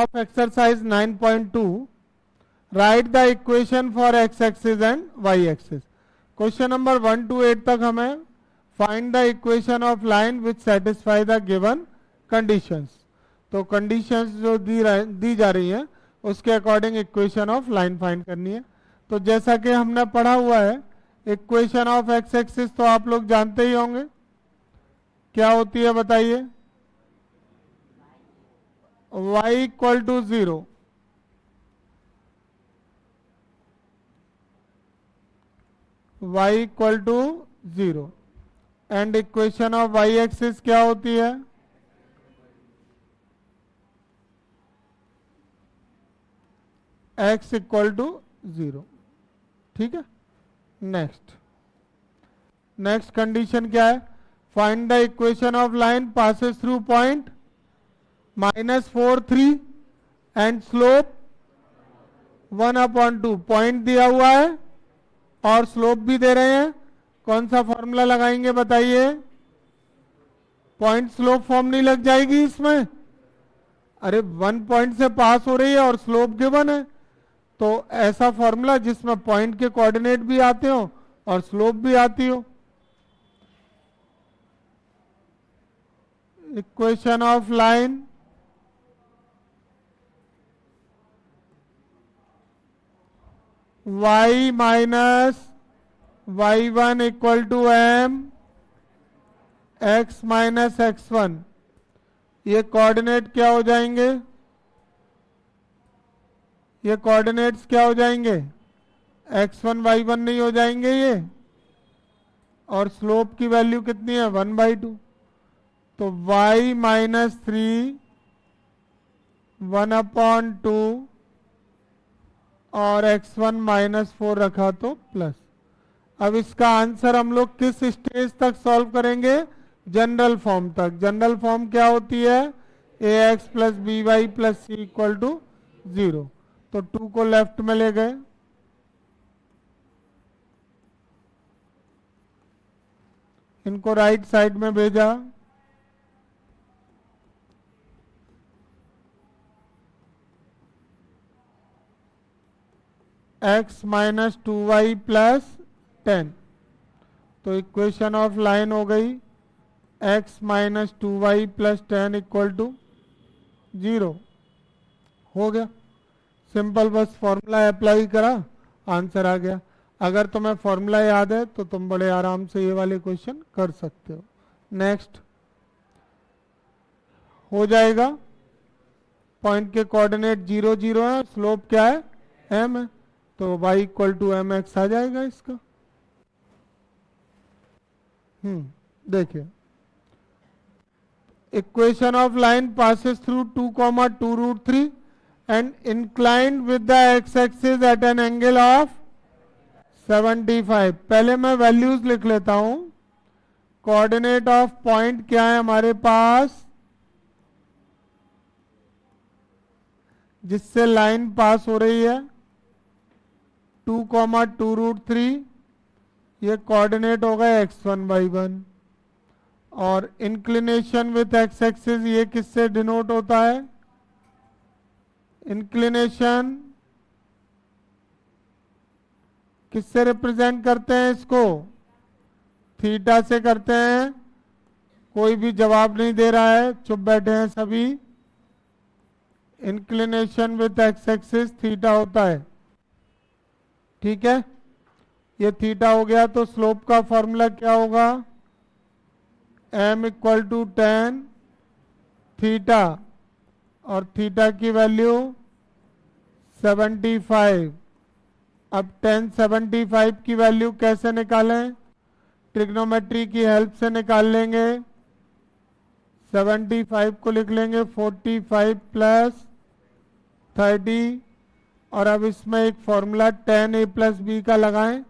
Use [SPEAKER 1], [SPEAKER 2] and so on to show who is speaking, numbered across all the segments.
[SPEAKER 1] of exercise 9.2, write the equation for x axis and y axis. Question number 1 to 8 तक हमें find the equation of line which satisfy the given conditions. तो conditions जो दी जा रही हैं उसके according equation of line find करनी है. तो जैसा कि हमने पढ़ा हुआ है, इक्वेशन ऑफ एक्स एक्सिस तो आप लोग जानते ही होंगे. क्या होती है बताइए? y equal to 0, y equal to 0 and equation of y axis क्या होती है? x equal to 0. ठीक है. नेक्स्ट कंडीशन क्या है? Find the equation of line passes through point -4 3 and slope 1/2. Point दिया हुआ है और स्लोप भी दे रहे हैं. कौन सा फॉर्मूला लगाएंगे बताइए? पॉइंट स्लोप फॉर्म नहीं लग जाएगी इसमें? अरे 1 पॉइंट से पास हो रही है और स्लोप गिवन है, तो ऐसा फॉर्मूला जिसमें पॉइंट के कोऑर्डिनेट भी आते हो और स्लोप भी आती हो. Equation of line y minus y1 equal to m x minus x1. ये कोऑर्डिनेट क्या हो जाएंगे? ये कोऑर्डिनेट्स क्या हो जाएंगे? x1 y1 नहीं हो जाएंगे ये? और स्लोप की वैल्यू कितनी है? 1/2. तो y माइनस 3 1/2 और x1 माइनस 4 रखा तो प्लस. अब इसका आंसर हम लोग किस स्टेज तक सॉल्व करेंगे? जनरल फॉर्म तक. जनरल फॉर्म क्या होती है? ax plus b y plus c equal to 0. तो 2 को लेफ्ट में ले गए, इनको राइट साइड में भेजा. x minus 2y plus 10. तो इक्वेशन ऑफ लाइन हो गई x minus 2y plus 10 equal to 0. हो गया. सिंपल, बस फॉर्मूला अप्लाई करा, आंसर आ गया. अगर तुम्हें फॉर्मूला याद है तो तुम बड़े आराम से ये वाले क्वेश्चन कर सकते हो. नेक्स्ट हो जाएगा. पॉइंट के कोऑर्डिनेट 0 0 है, स्लोप क्या है? m है, तो y equal to m x आ जाएगा इसका. देखिए, equation of line passes through 2,2√3 and inclined with the x axis at an angle of 75. पहले मैं वैल्यूज लिख लेता हूं. कोऑर्डिनेट ऑफ पॉइंट क्या है हमारे पास जिससे लाइन पास हो रही है? 2,2√3. ये कोऑर्डिनेट होगा x1 y1. और इंक्लिनेशन विथ एक्स एक्सिस ये किससे डिनोट होता है? इंक्लिनेशन किससे रिप्रेजेंट करते हैं इसको? थीटा से करते हैं. कोई भी जवाब नहीं दे रहा है, चुप बैठे हैं सभी. Inclination with x axis theta होता है. ठीक है, ये थीटा हो गया. तो स्लोप का फॉर्मूला क्या होगा? m इक्वल टू 10 थीटा, और थीटा की वैल्यू 75. अब 10 75 की वैल्यू कैसे निकालें? ट्रिग्नोमेट्री की हेल्प से निकाल लेंगे. 75 को लिख लेंगे 45 प्लस 30. और अब इसमें एक फॉर्मूला 10a प्लस बी का लगाएं.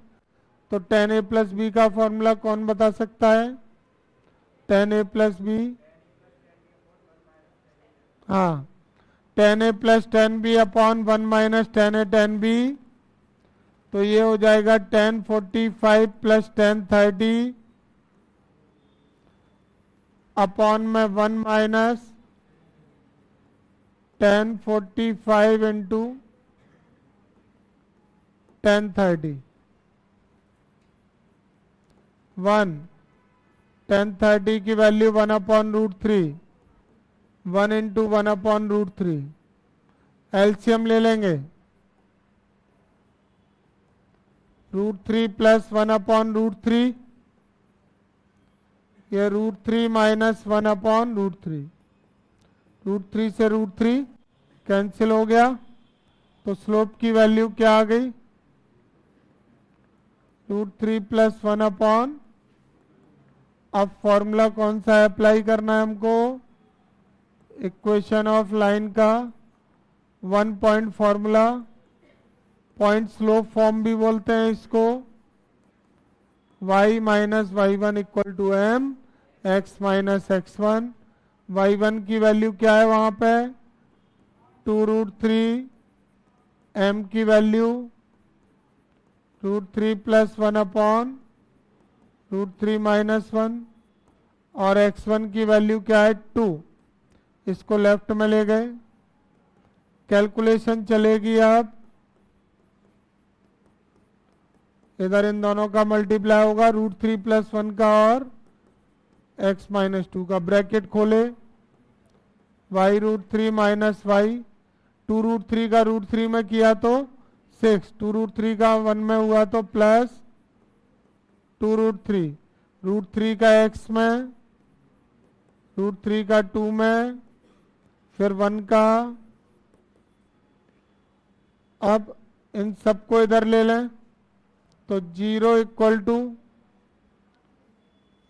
[SPEAKER 1] तो 10a प्लस बी का फॉर्मूला कौन बता सकता है? 10a प्लस बी, हाँ, 10a plus 10b upon 1 minus 10a 10b. तो ये हो जाएगा 10 45 प्लस 10 30 अपॉन में 1 माइनस 1045 इंटू 1030 1 1030 की वैल्यू 1/√3 1 इंटू 1/√3 एलसीएम ले लेंगे √3 प्लस 1/√3 ये √3 माइनस 1/√3 √3 से √3 कैंसिल हो गया तो स्लोप की वैल्यू क्या आ गई √3 प्लस 1/, अब फॉर्मूला कौन सा अप्लाई करना है हमको इक्वेशन ऑफ लाइन का 1 point formula point slope form भी बोलते हैं इसको y minus y1 equal to m x minus x1 y1 की वैल्यू क्या है वहां पे 2√3 m की वैल्यू √3 प्लस 1/√3 माइनस 1 और x1 की वैल्यू क्या है 2 इसको लेफ्ट में ले गए कैलकुलेशन चलेगी अब इधर इन दोनों का मल्टीप्लाई होगा √3 प्लस 1 का और x माइनस 2 का ब्रैकेट खोले y √3 माइनस y 2√3 का √3 में किया तो 6 2√3 का 1 में हुआ तो प्लस 2√3 √3 का x में √3 का 2 में फिर 1 का अब इन सबको इधर ले लें तो 0 equal to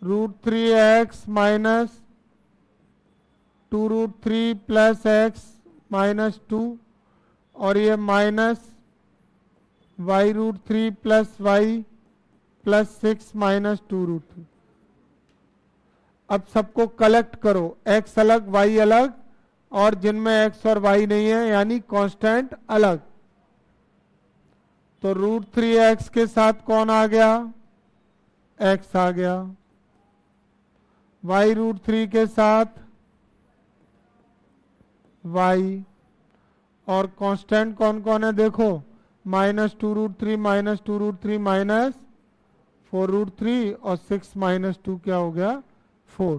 [SPEAKER 1] √3x minus 2√3 plus x minus 2 और ये minus y √3 plus y plus 6 minus 2√3 अब सबको कलेक्ट करो x अलग y अलग और जिनमें x और y नहीं है यानी कांस्टेंट अलग तो √3x के साथ कौन आ गया x आ गया y √3 के साथ y और कांस्टेंट कौन कौन है देखो माइनस 2√3 माइनस 2√3 माइनस 4√3 और 6 माइनस 2 क्या हो गया 4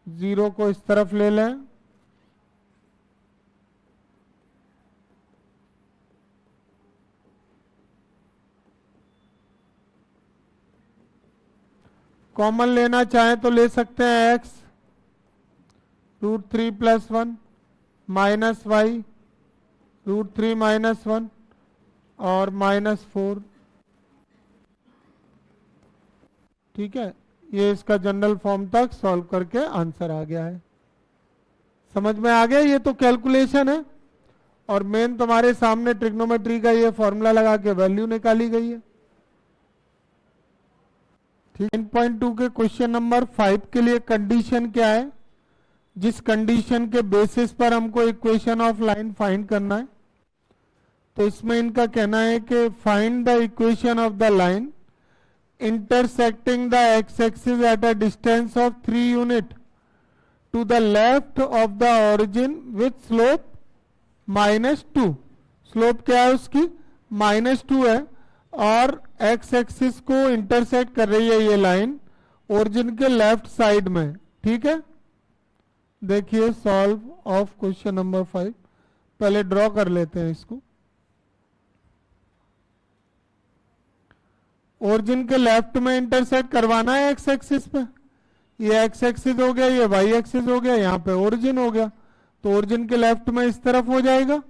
[SPEAKER 1] 0 को इस तरफ ले लें कॉमन लेना चाहें तो ले सकते हैं x √3 plus 1 minus y √3 minus 1 और माइनस 4 ठीक है ये इसका जनरल फॉर्म तक सॉल्व करके आंसर आ गया है समझ में आ गया ये तो कैलकुलेशन है और मेन तुम्हारे सामने ट्रिग्नोमेट्री का ये फॉर्मूला लगा के वैल्यू निकाली गई है 9.2 के क्वेश्चन नंबर 5 के लिए कंडीशन क्या है जिस कंडीशन के बेसिस पर हमको इक्वेशन ऑफ लाइन फाइंड करना है तो इसमें इनका कहना है कि find the equation of the line intersecting the x-axis at a distance of 3 unit to the left of the origin with slope -2 slope क्या है उसकी -2 है और x एक्सिस को इंटरसेक्ट कर रही है ये लाइन ओरिजिन के लेफ्ट साइड में ठीक है देखिए सॉल्व ऑफ क्वेश्चन नंबर 5 पहले ड्रॉ कर लेते हैं इसको ओरिजिन के लेफ्ट में इंटरसेक्ट करवाना है एक्स एक्सिस पे ये एक्स एक्सिस हो गया ये वाई एक्सिस हो गया यहाँ पे ओरिजिन हो गया तो ओरिजिन के लेफ्ट में इस तरफ हो जाएगा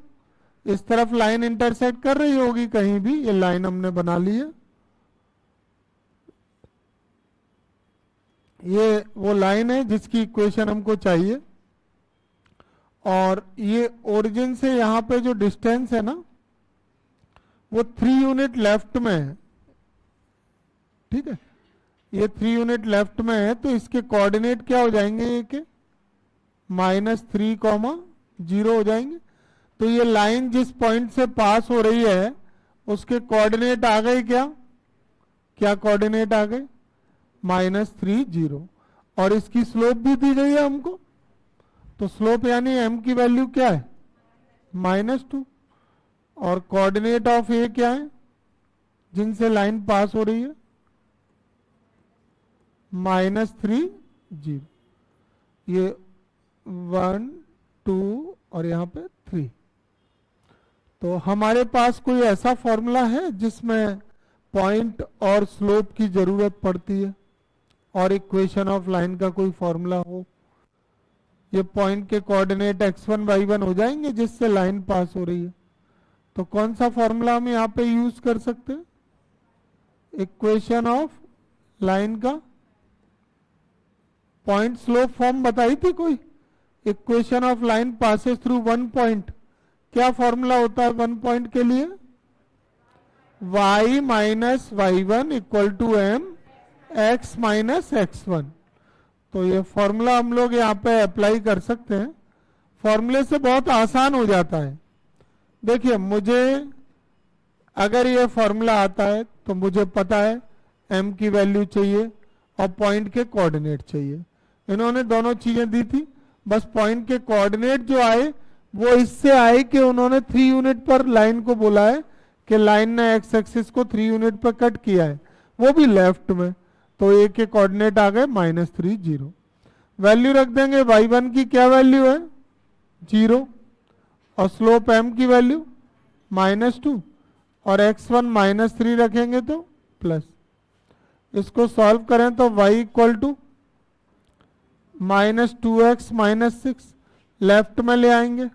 [SPEAKER 1] इस तरफ लाइन इंटरसेक्ट कर रही होगी कहीं भी ये लाइन हमने बना ली है ये वो लाइन है जिसकी इक्वेशन हमको चाहिए और ये ओरिजिन से यहाँ पे जो डिस्टेंस है ना वो 3 यूनिट लेफ्ट में है ठीक है ये 3 यूनिट लेफ्ट में है तो इसके कोऑर्डिनेट क्या हो जाएंगे ये के -3,0 हो जाएंगे तो ये लाइन जिस पॉइंट से पास हो रही है उसके कोऑर्डिनेट आ गए क्या कोऑर्डिनेट आ गए -3,0 और इसकी स्लोप भी दी गई है हमको तो स्लोप यानी m की वैल्यू क्या है -2, और कोऑर्डिनेट ऑफ ए क्या है जिनसे लाइन पास हो रही है? -3, 0। ये 1, 2 और यहाँ पे 3। तो हमारे पास कोई ऐसा फॉर्मूला है जिसमें पॉइंट और स्लोप की जरूरत पड़ती है और इक्वेशन ऑफ लाइन का कोई फॉर्मूला हो? ये पॉइंट के कोऑर्डिनेट x1 y1 हो जाएंगे जिससे लाइन पास हो रही है। तो कौन सा फॉर्मूला हम यहाँ पे यूज कर सकते हैं? इक्वेशन ऑफ लाइन का पॉइंट स्लोप फॉर्म बताई थी कोई? Equation of line passes through one point. क्या फॉर्मूला होता है वन पॉइंट के लिए? y minus y1 equal to m x minus x1। तो ये फॉर्मूला हम लोग यहाँ पे अप्लाई कर सकते हैं। फॉर्मूले से बहुत आसान हो जाता है। देखिए, मुझे अगर ये फॉर्मूला आता है तो मुझे पता है m की वैल्यू चाहिए और पॉइंट के कोऑर्डिनेट चाहिए। इन्होंने दोनों चीजें दी थी, बस पॉइंट के कोऑर्डिनेट जो आए वो इससे आए कि उन्होंने 3 यूनिट पर लाइन को बोला है कि लाइन ने एक्स एक्सिस को 3 यूनिट पर कट किया है, वो भी लेफ्ट में। तो ए के कोऑर्डिनेट आ गए -3, 0। वैल्यू रख देंगे, y1 की क्या वैल्यू है? 0, और स्लोप m की वैल्यू -2, और x1 -3 रखेंगे तो प्लस। इसको सॉल्व करें तो y equal to -2x -6 left में ले आएंगे,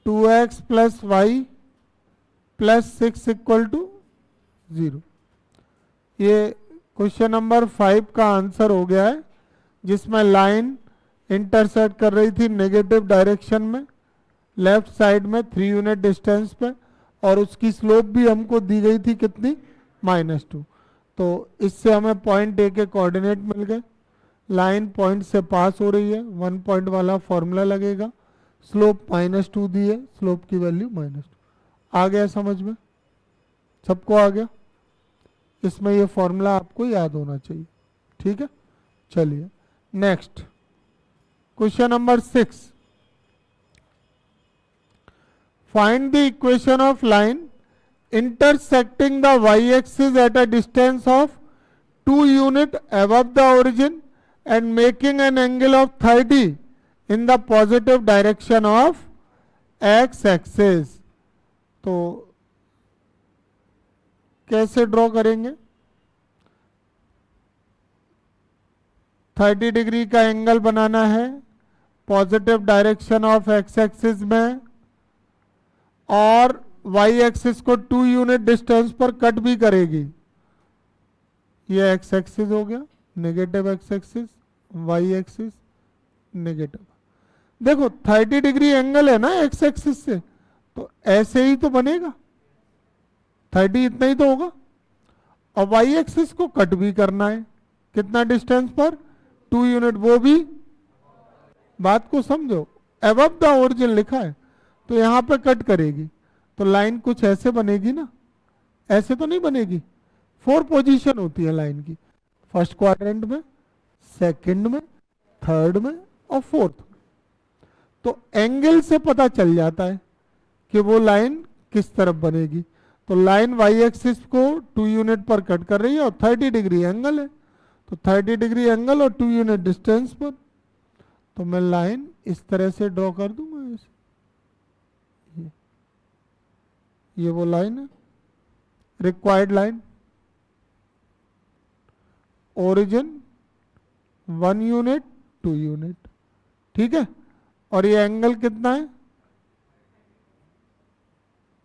[SPEAKER 1] 2x plus y plus 6 equal to 0। ये क्वेश्चन नंबर 5 का आंसर हो गया है, जिसमें लाइन इंटरसेक्ट कर रही थी नेगेटिव डायरेक्शन में लेफ्ट साइड में 3 यूनिट डिस्टेंस पे, और उसकी स्लोप भी हमको दी गई थी कितनी? -2। तो इससे हमें पॉइंट ए के कोऑर्डिनेट मिल गए। लाइन पॉइंट से पास हो रही है, 1 पॉइंट वाला फॉर्मूला लगेगा। स्लोप -2 दी है, स्लोप की वैल्यू -2। आ गया समझ में? सबको आ गया? इसमें ये फॉर्मूला आपको याद होना चाहिए। ठीक है, चलिए next question number 6। Find the equation of line intersecting the y-axis at a distance of 2 unit above the origin and making an angle of 30 in the positive direction of x-axis। तो कैसे draw करेंगे? 30 degree का angle बनाना है positive direction of x axis में, और y axis को 2 unit distance पर cut भी करेगी। ये एक्स एक्सिस हो गया, negative x axis, y axis negative. देखो 30 डिग्री एंगल है ना एक्स एक्सिस से, तो ऐसे ही तो बनेगा, 30 इतना ही तो होगा। और वाई एक्सिस को कट भी करना है, कितना डिस्टेंस पर? 2 यूनिट। वो भी, बात को समझो, अबव द ओरिजिन लिखा है तो यहां पे कट करेगी, तो लाइन कुछ ऐसे बनेगी ना, ऐसे तो नहीं बनेगी। 4 पोजीशन होती है लाइन की, फर्स्ट क्वाड्रेंट में, सेकंड में, थर्ड में और फोर्थ में। तो एंगल से पता चल जाता है कि वो लाइन किस तरफ बनेगी। तो लाइन वाई एक्सिस को 2 यूनिट पर कट कर रही है और 30 डिग्री एंगल है, तो 30 डिग्री एंगल और 2 यूनिट डिस्टेंस पर। तो मैं लाइन इस तरह से ड्रॉ कर दूंगा, ये वो लाइन है, required line, origin 1 unit 2 unit, ठीक है। और ये एंगल कितना है?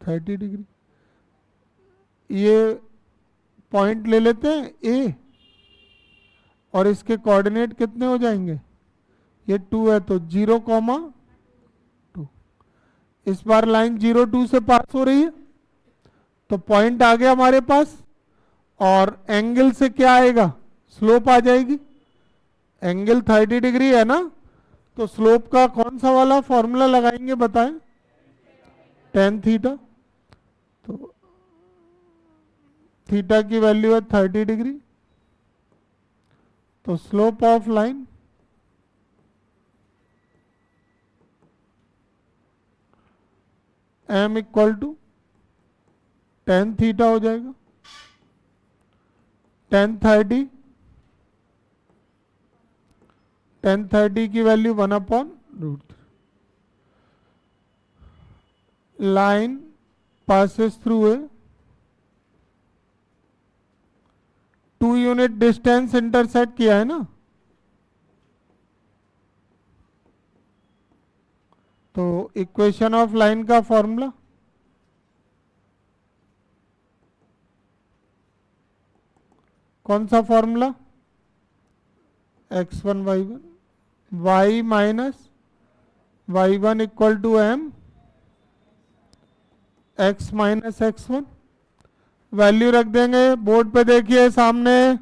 [SPEAKER 1] 30 डिग्री। ये पॉइंट ले लेते हैं ए, और इसके कोऑर्डिनेट कितने हो जाएंगे? ये 2 है तो 0,2। इस बार लाइन 0, 2 से पास हो रही है, तो पॉइंट आ गया हमारे पास, और एंगल से क्या आएगा? स्लोप आ जाएगी। एंगल 30 डिग्री है ना, तो स्लोप का कौन सा वाला फॉर्मूला लगाएंगे बताएं? tan theta. तो थीटा की वैल्यू है 30 डिग्री, तो slope of line m equal to tan theta हो जाएगा, tan 30 की वैल्यू 1/√3। लाइन पासेस थ्रू है, 2 यूनिट डिस्टेंस इंटरसेक्ट किया है ना, तो इक्वेशन ऑफ लाइन का फॉर्मूला कौन सा formula, x1 y1, y minus y1 equal to m x minus x1। Value रख देंगे, बोर्ड पे देखिए सामने,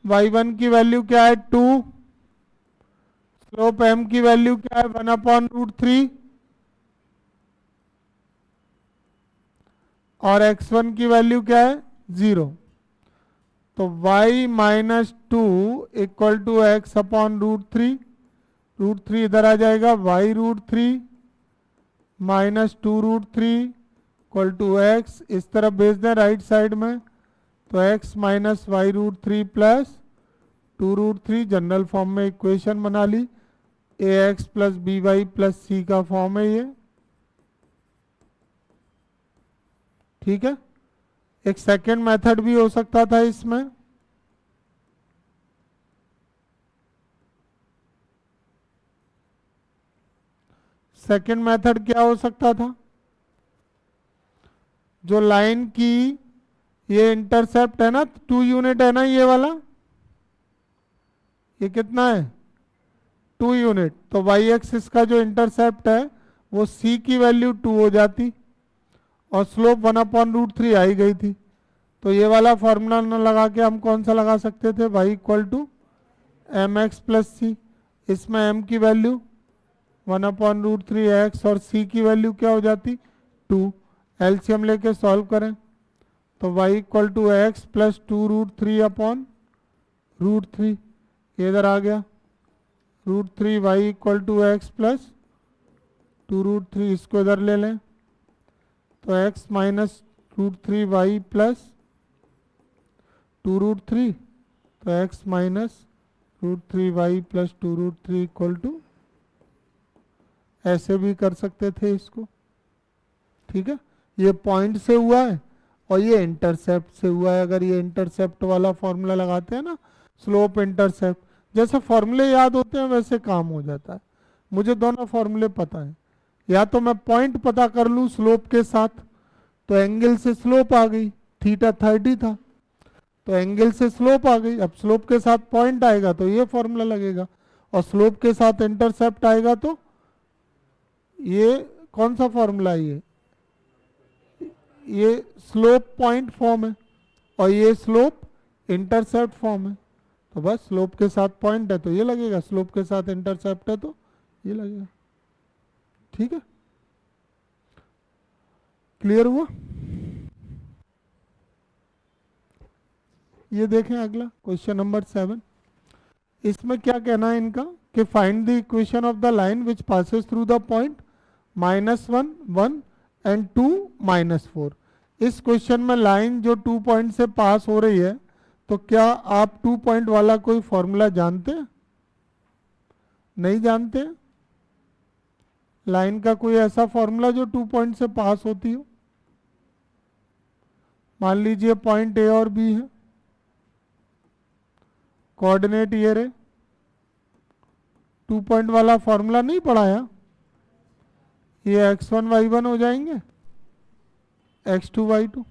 [SPEAKER 1] y1 की वैल्यू क्या है 2, स्लोप m की वैल्यू क्या है 1/√3 और x1 की वैल्यू क्या है 0। तो y minus 2 equal to x/√3, √3 इधर आ जाएगा, y√3 minus 2√3 equal to x, इस तरफ भेज दें राइट साइड में, तो x minus y√3 plus 2√3, general form में इक्वेशन बना ली, ax plus by plus c का फॉर्म है ये, ठीक है। एक सेकेंड मेथड भी हो सकता था इसमें, सेकेंड मेथड क्या हो सकता था, जो लाइन की ये इंटरसेप्ट है ना 2 यूनिट है ना, ये वाला, ये कितना है 2 यूनिट, तो वाई एक्सिस का जो इंटरसेप्ट है वो c की वैल्यू 2 हो जाती और स्लोप 1/√3 आई गई थी। तो ये वाला फॉर्मूला न लगा के हम कौन सा लगा सकते थे, y equal to m x plus c, इसमें m की वैल्यू 1/√3 x और c की वैल्यू क्या हो जाती 2, एलसीएम लेके सॉल्व करें तो y equal to x plus 2√3/√3, ये इधर आ गया √3, y equal to x plus 2√3, इसको इधर ले लें तो x माइनस √3y प्लस 2√3, तो x minus √3y plus 2√3 equal to, ऐसे भी कर सकते थे इसको, ठीक है। ये पॉइंट से हुआ है और ये इंटरसेप्ट से हुआ है। अगर ये इंटरसेप्ट वाला फॉर्मूला लगाते हैं ना, स्लोप इंटरसेप्ट, जैसे फॉर्मूले याद होते हैं वैसे काम हो जाता है। मुझे दोनों फॉर्मूले पता है, या तो मैं पॉइंट पता कर लूँ स्लोप के साथ, तो एंगल से स्लोप आ गई, थीटा 30 था तो एंगल से स्लोप आ गई। अब स्लोप के साथ पॉइंट आएगा तो ये फॉर्मूला लगेगा, और स्लोप के साथ इंटरसेप्ट आएगा तो ये कौन सा फॉर्मूला है, ये स्लोप पॉइंट फॉर्म है और ये स्लोप इंटरसेप्ट फॉर्म है। तो बस स्लोप के साथ पॉइंट है तो ये लगेगा, स्लोप के साथ इंटरसेप्ट है तो ये लगेगा, ठीक है। क्लियर हुआ? ये देखें अगला क्वेश्चन नंबर 7। इसमें क्या कहना है इनका कि find the equation of the line which passes through the point -1 1 and 2 -4। इस क्वेश्चन में लाइन जो 2 पॉइंट से पास हो रही है, तो क्या आप 2 पॉइंट वाला कोई फॉर्मूला जानते हैं? नहीं जानते हैं? लाइन का कोई ऐसा फॉर्मूला जो 2 पॉइंट से पास होती हो? मान लीजिए पॉइंट ए और बी है, कोऑर्डिनेट ये रहे, 2 पॉइंट वाला फॉर्मूला नहीं पढ़ाया, ये x1 y1 हो जाएंगे, x2 y2।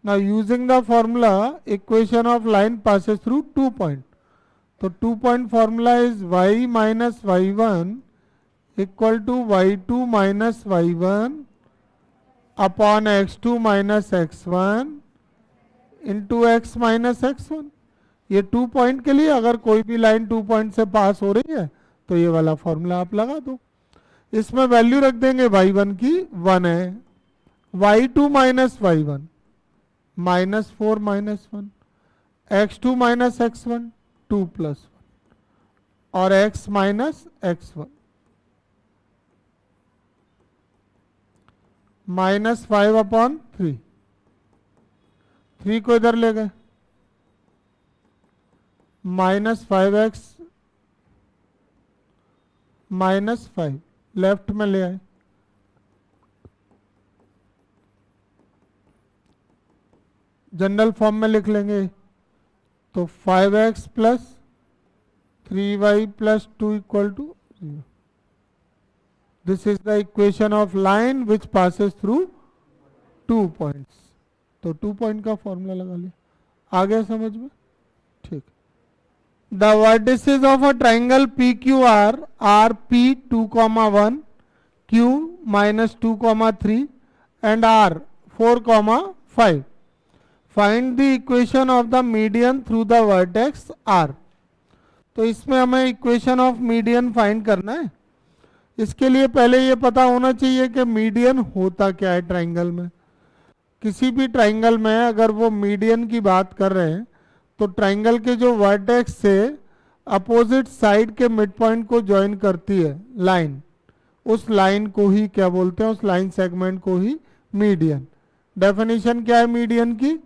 [SPEAKER 1] Now using the formula, equation of line passes through 2 point. तो 2 point formula is y minus y1 equal to y2 minus y1 upon x2 minus x1 into x minus x1। ये 2 point के लिए अगर कोई भी line 2 point से pass हो रही है तो ये वाला फॉर्मूला आप लगा दो। इसमें वैल्यू रख देंगे y1 की 1 है, y2 minus y1 -4 -1, x2 minus x1 2 plus 1 और x माइनस x1 माइनस 5/3, 3 को इधर ले गए, माइनस 5x माइनस 5 लेफ्ट में ले आए, जनरल फॉर्म में लिख लेंगे तो 5x plus 3y plus 2 equal to 0. This is the equation of line which passes through 2 points. तो 2 पॉइंट का फॉर्मूला लगा लिया. आ गया समझ में? ठीक. The vertices of a triangle P Q R P 2,1, q minus 2,3 and r 4,5. Find the equation of the median through the vertex r. तो इसमें हमें इक्वेशन ऑफ मीडियन फाइंड करना है. इसके लिए पहले ये पता होना चाहिए कि मीडियन होता क्या है ट्राइंगल में. किसी भी ट्राइंगल में अगर वो मीडियन की बात कर रहे हैं तो ट्राइंगल के जो वर्टेक्स से अपोजिट साइड के मिड पॉइंट को ज्वाइन करती है लाइन, उस लाइन को ही क्या बोलते हैं, उस लाइन सेगमेंट को ही मीडियन. डेफिनेशन क्या है मीडियन की?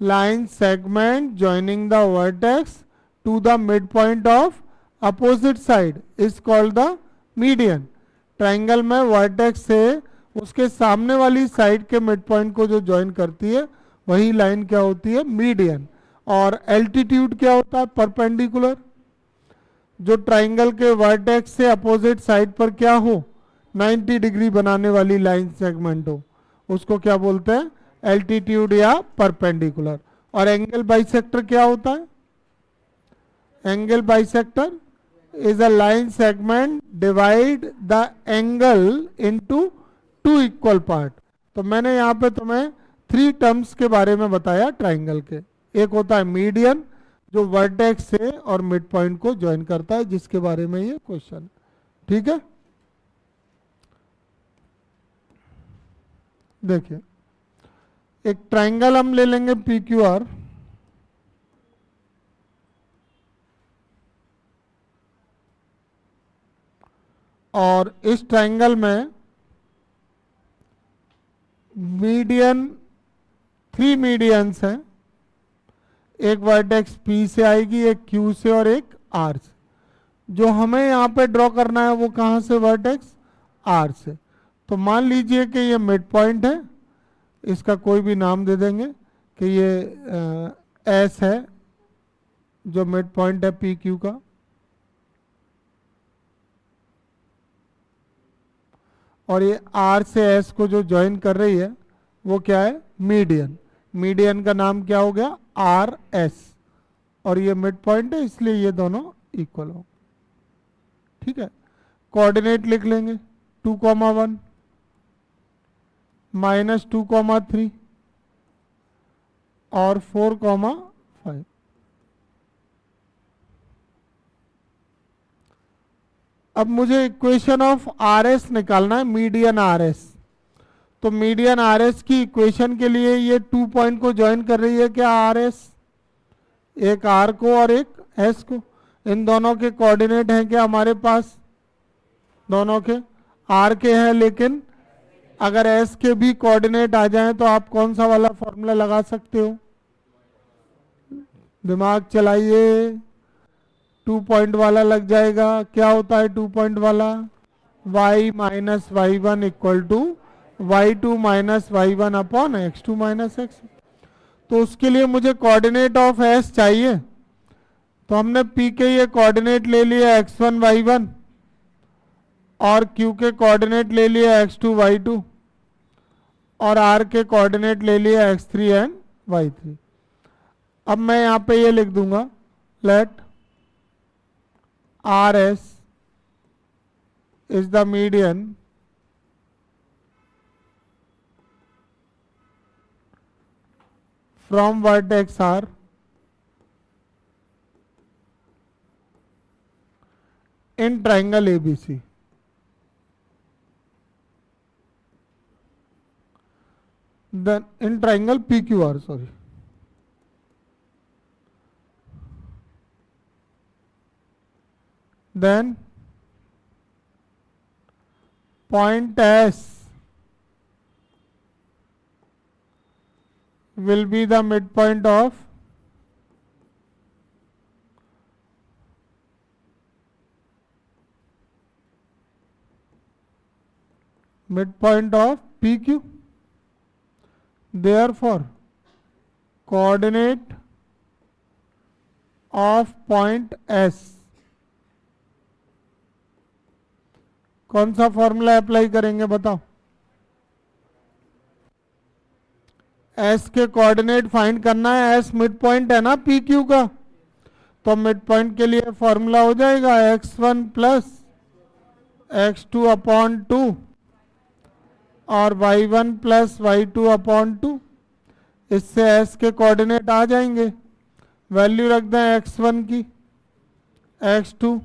[SPEAKER 1] Line segment joining the vertex to the mid point of opposite side is called the median. Triangle में वर्टेक्स से उसके सामने वाली साइड के मिड पॉइंट को जो ज्वाइन करती है वही लाइन क्या होती है? मीडियन. और एल्टीट्यूड क्या होता है? परपेंडिकुलर. जो ट्राइंगल के वर्टेक्स से अपोजिट साइड पर क्या हो, 90 डिग्री बनाने वाली लाइन सेगमेंट हो, उसको क्या बोलते हैं? एल्टीट्यूड या परपेंडिकुलर. और एंगल बाइसेक्टर क्या होता है? Angle bisector is a line segment divide the angle into 2 equal part. तो मैंने यहाँ पे तुम्हें 3 टर्म्स के बारे में बताया ट्राइंगल के. एक होता है मीडियन जो वर्टेक्स से और मिड पॉइंट को ज्वाइन करता है, जिसके बारे में ये क्वेश्चन. ठीक है, देखिए एक ट्राइंगल हम ले लेंगे पी क्यू आर. और इस ट्राइंगल में मीडियन 3 मीडियंस हैं. एक वर्टेक्स P से आएगी, एक Q से और एक R से. जो हमें यहाँ पे ड्रॉ करना है वो कहाँ से? वर्टेक्स R से. तो मान लीजिए कि ये मिड पॉइंट है, इसका कोई भी नाम दे देंगे कि ये S है जो मिड पॉइंट है PQ का. और ये R से S को जो ज्वाइन कर रही है वो क्या है? मीडियन. मीडियन का नाम क्या हो गया? RS. और ये मिड पॉइंट है इसलिए ये दोनों इक्वल हो. ठीक है, कोऑर्डिनेट लिख लेंगे 2,1 माइनस 2,3 और 4,5. अब मुझे इक्वेशन ऑफ RS निकालना है, मीडियन RS. तो मीडियन RS की इक्वेशन के लिए ये 2 पॉइंट को ज्वाइन कर रही है क्या? RS, एक R को और एक S को. इन दोनों के कोऑर्डिनेट हैं क्या हमारे पास? दोनों के R के हैं, लेकिन अगर S के भी कोऑर्डिनेट आ जाएं तो आप कौन सा वाला फॉर्मूला लगा सकते हो? दिमाग चलाइए. 2 पॉइंट वाला लग जाएगा. क्या होता है 2 पॉइंट वाला? y minus y1 equal to y2 minus y1 upon x2 minus x. तो उसके लिए मुझे कोऑर्डिनेट ऑफ S चाहिए. तो हमने P के ये कोऑर्डिनेट ले लिए x1 y1 और Q के कोऑर्डिनेट ले लिए x2 y2 और R के कोऑर्डिनेट ले लिए x3 एंड y3. अब मैं यहाँ पे ये लिख दूंगा, late RS is the median from vertex R in triangle ABC. Then in triangle PQR, sorry. then point S will be the midpoint of PQ. Therefore, coordinate of point S, कौन सा formula apply करेंगे बताओ? S के coordinate find करना है, S mid point है ना P Q का, तो मिड पॉइंट के लिए फॉर्मूला हो जाएगा x1 प्लस x2 अपॉन 2 और y1 प्लस y2 अपॉन 2। इससे s के कोऑर्डिनेट आ जाएंगे, वैल्यू रख दें x1 की, x2,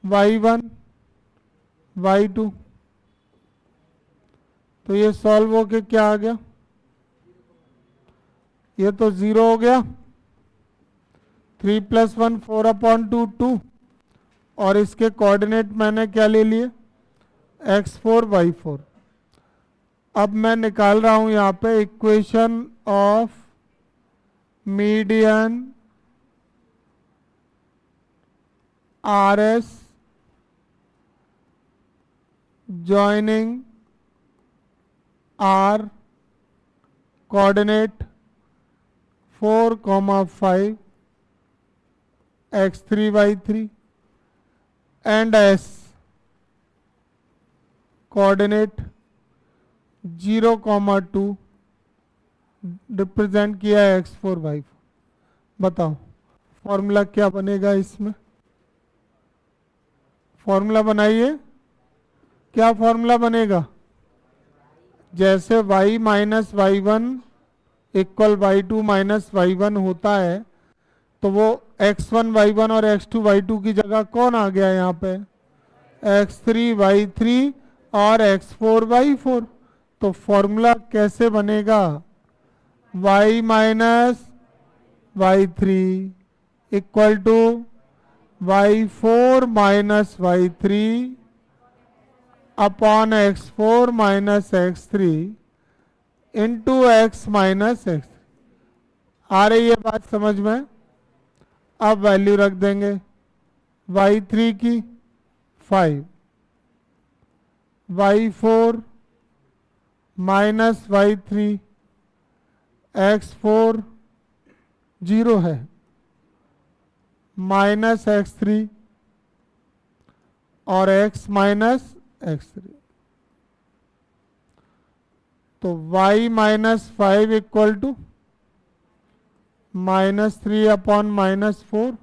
[SPEAKER 1] y1, y2। तो ये सॉल्व होके क्या आ गया? ये तो 0 हो गया। 3 + 1 4 अपॉन 2 2, और इसके कोऑर्डिनेट मैंने क्या ले लिए? x4 y4। अब मैं निकाल रहा हूं यहां पे equation of median RS joining R, coordinate 4, 5, x3 y3, and S coordinate 0, 2 represent किया है x4 y4। बताओ फॉर्मूला क्या बनेगा इसमें? फॉर्मूला बनाइए, क्या फॉर्मूला बनेगा? जैसे y minus y1 equal y2 minus y1 होता है, तो वो x1 y1 और x2 y2 की जगह कौन आ गया यहाँ पे? x3 y3 और x4 y4। तो फॉर्मूला कैसे बनेगा? y minus y3 equal to y4 minus y3 upon x4 minus x3 into x minus x। आ रही है बात समझ में? अब वैल्यू रख देंगे y3 की 5, y4 माइनस y3, x4 0 है, माइनस x3 और x माइनस x3। तो y minus 5 equal to -3 upon -4।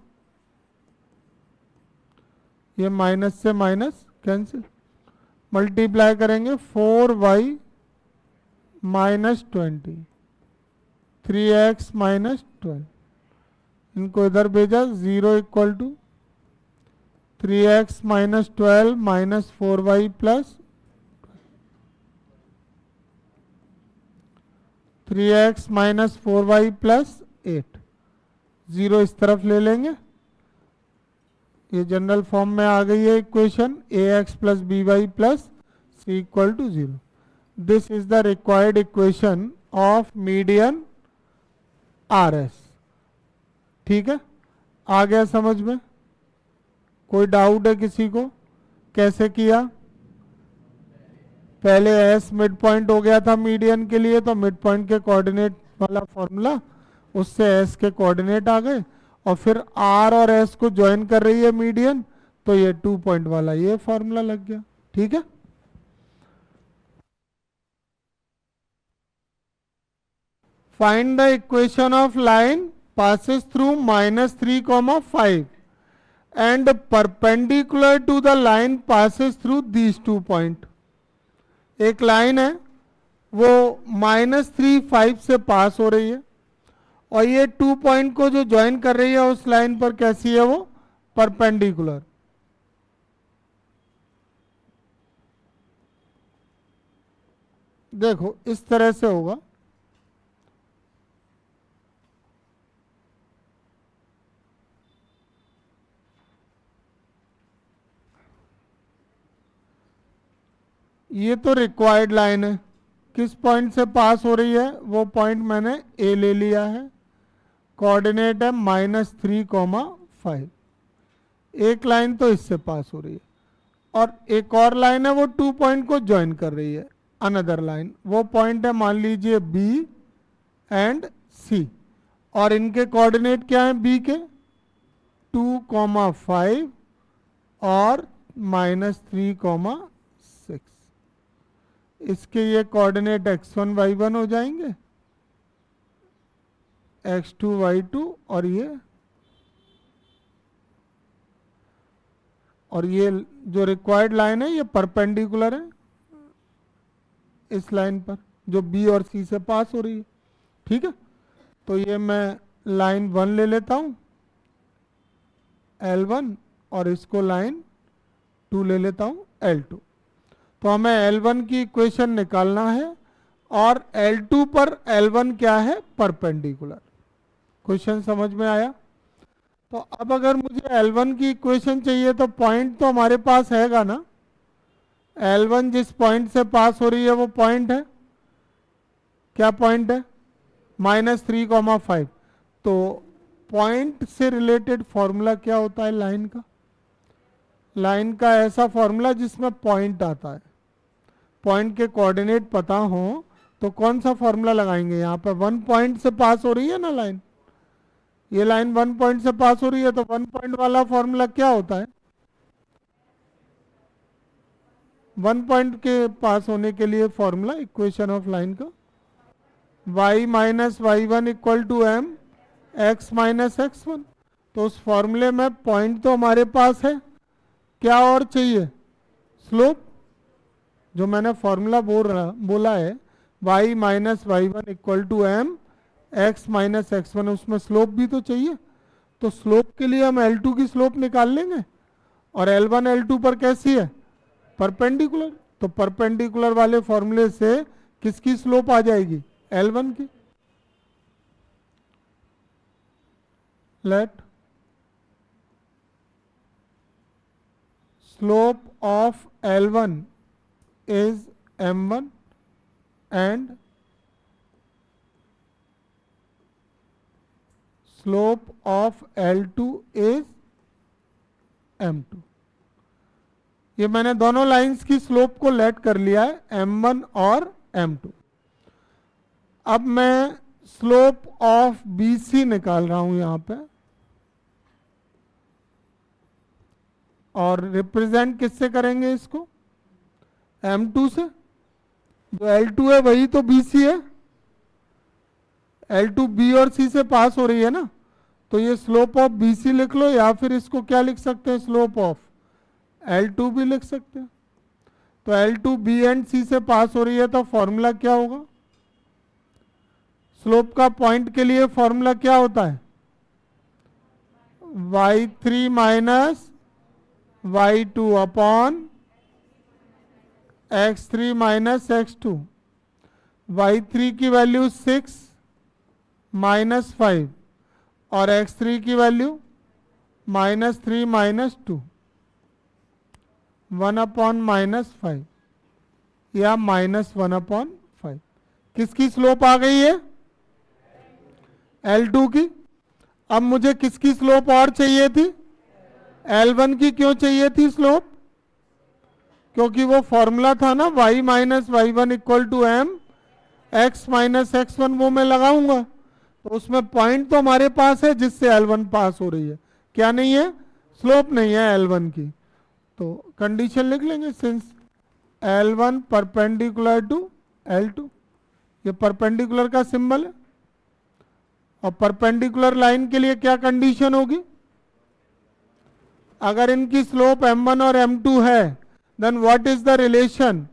[SPEAKER 1] ये माइनस से माइनस कैंसिल, मल्टीप्लाई करेंगे 4y माइनस 20, 3x माइनस 12। इनको इधर भेजा, 0 equal to 3x minus 12 minus 4y plus 3x minus 4y plus 8। 0 इस तरफ ले लेंगे, ये जनरल फॉर्म में आ गई है equation ax plus by plus c equal to 0। This is the required equation of median RS। ठीक है, आ गया समझ में? कोई डाउट है किसी को? कैसे किया? पहले S मिड पॉइंट हो गया था मीडियन के लिए, तो मिड पॉइंट के कोऑर्डिनेट वाला फॉर्मूला, उससे S के कोऑर्डिनेट आ गए, और फिर R और S को ज्वाइन कर रही है मीडियन, तो ये 2 पॉइंट वाला ये फॉर्मूला लग गया। ठीक है, find the equation of line passes through -3, 5 and perpendicular to the line passes through these 2 point। एक लाइन है वो -3, 5 से पास हो रही है, और ये 2 पॉइंट को जो ज्वाइन कर रही है उस लाइन पर कैसी है? वो परपेंडिकुलर। देखो इस तरह से होगा, ये तो रिक्वायर्ड लाइन है, किस पॉइंट से पास हो रही है, वो पॉइंट मैंने ए ले लिया है, कोऑर्डिनेट है -3,5। एक लाइन तो इससे पास हो रही है, और एक और लाइन है वो 2 पॉइंट को ज्वाइन कर रही है, अनदर लाइन। वो पॉइंट है मान लीजिए बी एंड सी, और इनके कोऑर्डिनेट क्या हैं बी के, 2,5 और -3,6। इसके ये कोऑर्डिनेट x1 y1 हो जाएंगे, x2 y2, और ये जो रिक्वायर्ड लाइन है ये परपेंडिकुलर है इस लाइन पर जो बी और सी से पास हो रही है। ठीक है, तो ये मैं लाइन 1 ले लेता हूं L1, और इसको लाइन 2 ले लेता हूं L2। तो हमें L1 की इक्वेशन निकालना है, और L2 पर L1 क्या है, परपेंडिकुलर। क्वेश्चन समझ में आया? तो अब अगर मुझे L1 की इक्वेशन चाहिए तो पॉइंट तो हमारे पास हैगा ना, L1 जिस पॉइंट से पास हो रही है वो पॉइंट है, क्या पॉइंट है, -3,5। तो पॉइंट से रिलेटेड फॉर्मूला क्या होता है लाइन का? लाइन का ऐसा फॉर्मूला जिसमें पॉइंट आता है, पॉइंट के कोऑर्डिनेट पता हो तो कौन सा फॉर्मूला लगाएंगे? यहाँ पे 1 पॉइंट से पास हो रही है ना लाइन, ये लाइन 1 पॉइंट से पास हो रही है, तो 1 पॉइंट वाला फॉर्मूला क्या होता है? 1 पॉइंट के पास होने के लिए फॉर्मूला इक्वेशन ऑफ लाइन का y minus y1 equal to m x minus x1। तो उस फॉर्मूले में पॉइंट तो हमारे पास है, क्या और चाहिए? स्लोप। जो मैंने फॉर्मूला बोला है y minus y1 equal to m x minus x1, उसमें स्लोप भी तो चाहिए। तो स्लोप के लिए हम L2 की स्लोप निकाल लेंगे, और L1 L2 पर कैसी है, परपेंडिकुलर। तो परपेंडिकुलर वाले फॉर्मूले से किसकी स्लोप आ जाएगी, L1 की। Let slope of L1 is m1 and slope of L2 is m2। ये मैंने दोनों लाइंस की स्लोप को लेट कर लिया है, m1 और m2। अब मैं स्लोप ऑफ BC निकाल रहा हूं यहां पे, और रिप्रेजेंट किससे करेंगे इसको, m2 से। जो L2 है वही तो BC है, L2 B और C से पास हो रही है ना, तो ये स्लोप ऑफ BC लिख लो, या फिर इसको क्या लिख सकते हैं, स्लोप ऑफ L2 भी लिख सकते हैं। तो L2 B एंड C से पास हो रही है, तो फॉर्मूला क्या होगा, स्लोप का पॉइंट के लिए फॉर्मूला क्या होता है, y3 minus y2 upon x3 minus x2। y3 की वैल्यू 6 माइनस 5, और x3 की वैल्यू -3 माइनस 2, 1 अपॉन -5 या -1 अपॉन 5। किसकी स्लोप आ गई है, L2 की। अब मुझे किसकी स्लोप और चाहिए थी, L1 की। क्यों चाहिए थी स्लोप, क्योंकि वो फॉर्मूला था ना y minus y1 equal to m x minus x1, वो मैं लगाऊंगा। तो उसमें पॉइंट तो हमारे पास है जिससे L1 पास हो रही है, क्या नहीं है, स्लोप नहीं है L1 की। तो कंडीशन लिख लेंगे, since L1 perpendicular to L2, ये परपेंडिकुलर का सिंबल है। और परपेंडिकुलर लाइन के लिए क्या कंडीशन होगी, अगर इनकी स्लोप m1 और m2 है, then what is the relation,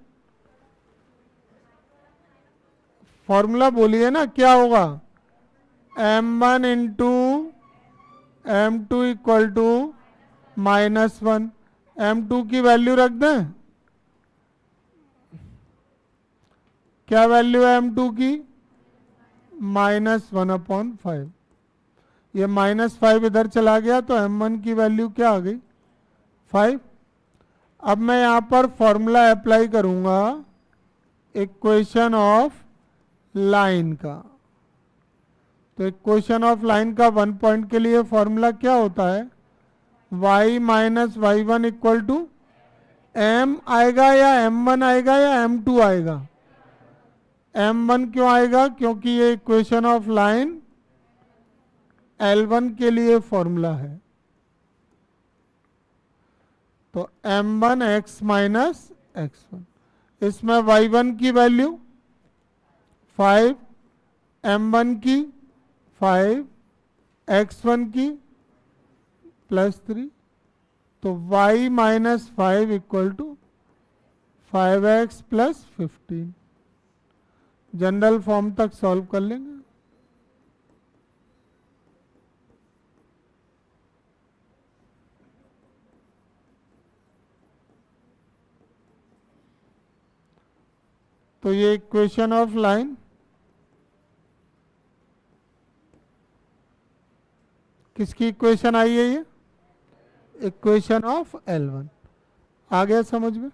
[SPEAKER 1] formula बोलिए ना क्या होगा, m1 into m2 equal to -1। m2 की वैल्यू रख दें, क्या वैल्यू है m2 की, -1 अपॉन 5। ये -5 इधर चला गया, तो m1 की वैल्यू क्या आ गई, 5। अब मैं यहां पर फॉर्मूला अप्लाई करूंगा इक्वेशन ऑफ लाइन का। तो इक्वेशन ऑफ लाइन का 1 पॉइंट के लिए फॉर्मूला क्या होता है, y minus y one equal to m आएगा या m1 आएगा या m2 आएगा। m1 क्यों आएगा, क्योंकि ये इक्वेशन ऑफ लाइन L1 के लिए फॉर्मूला है। तो m1 x माइनस x1, इसमें y1 की वैल्यू 5, m1 की 5, x1 की +3, तो y minus 5 equal to 5x plus 15। General form तक सॉल्व कर लेंगे। तो ये इक्वेशन ऑफ लाइन किसकी इक्वेशन आई है, ये इक्वेशन ऑफ L1। आ गया समझ में।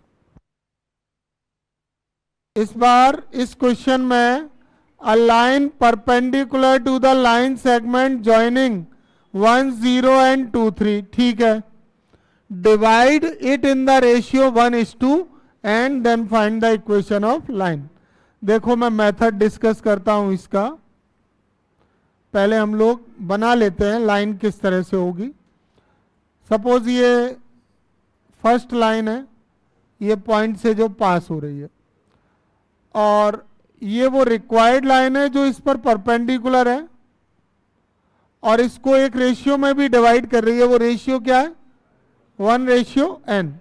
[SPEAKER 1] इस बार इस क्वेश्चन में a line perpendicular to the line segment joining 1 0 and 2 3, ठीक है, divide it in the ratio 1:2 and then find the equation of line. देखो मैं मेथड डिस्कस करता हूं इसका। पहले हम लोग बना लेते हैं लाइन किस तरह से होगी। सपोज ये फर्स्ट लाइन है, ये पॉइंट से जो पास हो रही है, और ये वो रिक्वायर्ड लाइन है जो इस पर परपेंडिकुलर है और इसको एक रेशियो में भी डिवाइड कर रही है। वो रेशियो क्या है, 1:n,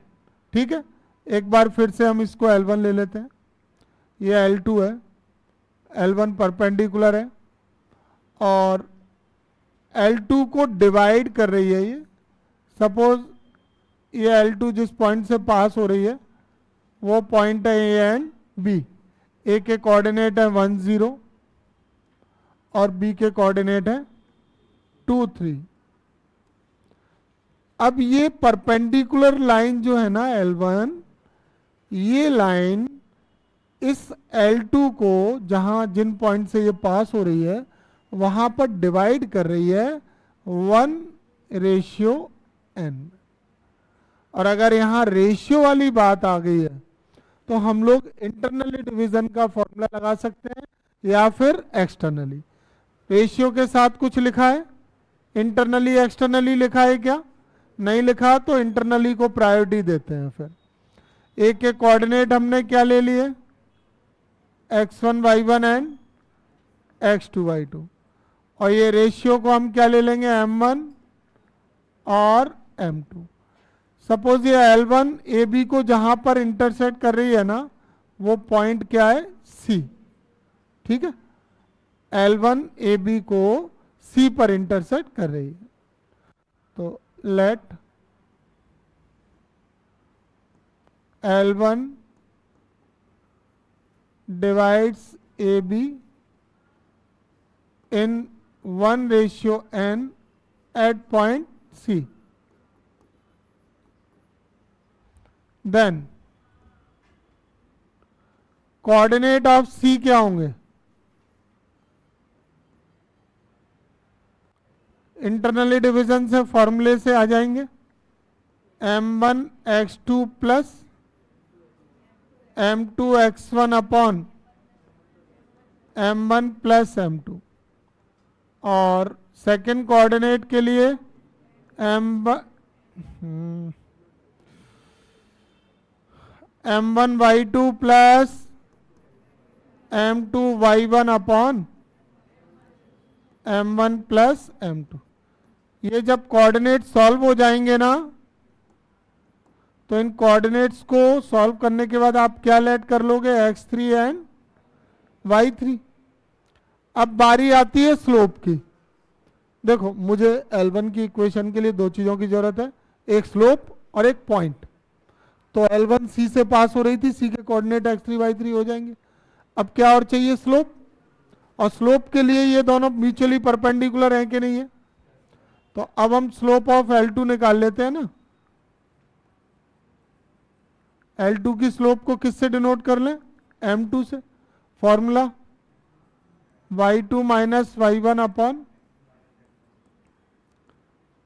[SPEAKER 1] ठीक है। एक बार फिर से हम इसको L1 ले लेते हैं, ये L2 है, L1 परपेंडिकुलर है और L2 को डिवाइड कर रही है ये। सपोज ये L2 जिस पॉइंट से पास हो रही है वो पॉइंट है A एंड B। A के कोऑर्डिनेट है 1 0 और B के कोऑर्डिनेट है 2 3। अब ये परपेंडिकुलर लाइन जो है ना L1, ये लाइन इस L2 को जहां जिन पॉइंट से ये पास हो रही है वहां पर डिवाइड कर रही है 1:n। और अगर यहां रेशियो वाली बात आ गई है तो हम लोग इंटरनली डिवीजन का फॉर्मूला लगा सकते हैं या फिर एक्सटर्नली। रेशियो के साथ कुछ लिखा है, इंटरनली एक्सटर्नली लिखा है क्या, नहीं लिखा, तो इंटरनली को प्रायोरिटी देते हैं। फिर ए के कोऑर्डिनेट हमने क्या ले लिए, x1 y1 and x2 y2, और ये रेशियो को हम क्या ले लेंगे, m1 और m2। सपोज ये L1 AB को जहां पर इंटरसेक्ट कर रही है ना वो पॉइंट क्या है, C, ठीक है। L1 AB को C पर इंटरसेक्ट कर रही है। तो let L1 divides AB in 1:n at point C. Then coordinate of C क्या होंगे, इंटरनली डिवीजन से फॉर्मूले से आ जाएंगे, m1 x2 plus m2 x1 upon m1 plus m2, और सेकेंड कोऑर्डिनेट के लिए m1 y2 plus m2 y1 upon m1 plus m2। ये जब कोऑर्डिनेट सॉल्व हो जाएंगे ना तो इन कोऑर्डिनेट्स को सॉल्व करने के बाद आप क्या लेट कर लोगे, x3 एंड y3। अब बारी आती है स्लोप की। देखो मुझे L1 की इक्वेशन के लिए दो चीजों की जरूरत है, एक स्लोप और एक पॉइंट। तो L1 C से पास हो रही थी, C के कोऑर्डिनेट x3 y3 हो जाएंगे। अब क्या और चाहिए, स्लोप, और स्लोप के लिए ये दोनों म्यूचुअली परपेंडिकुलर हैं कि नहीं है। तो अब हम स्लोप ऑफ L2 निकाल लेते हैं ना। L2 की स्लोप को किससे डिनोट कर लें? M2 से। Formula y2 minus y1 upon,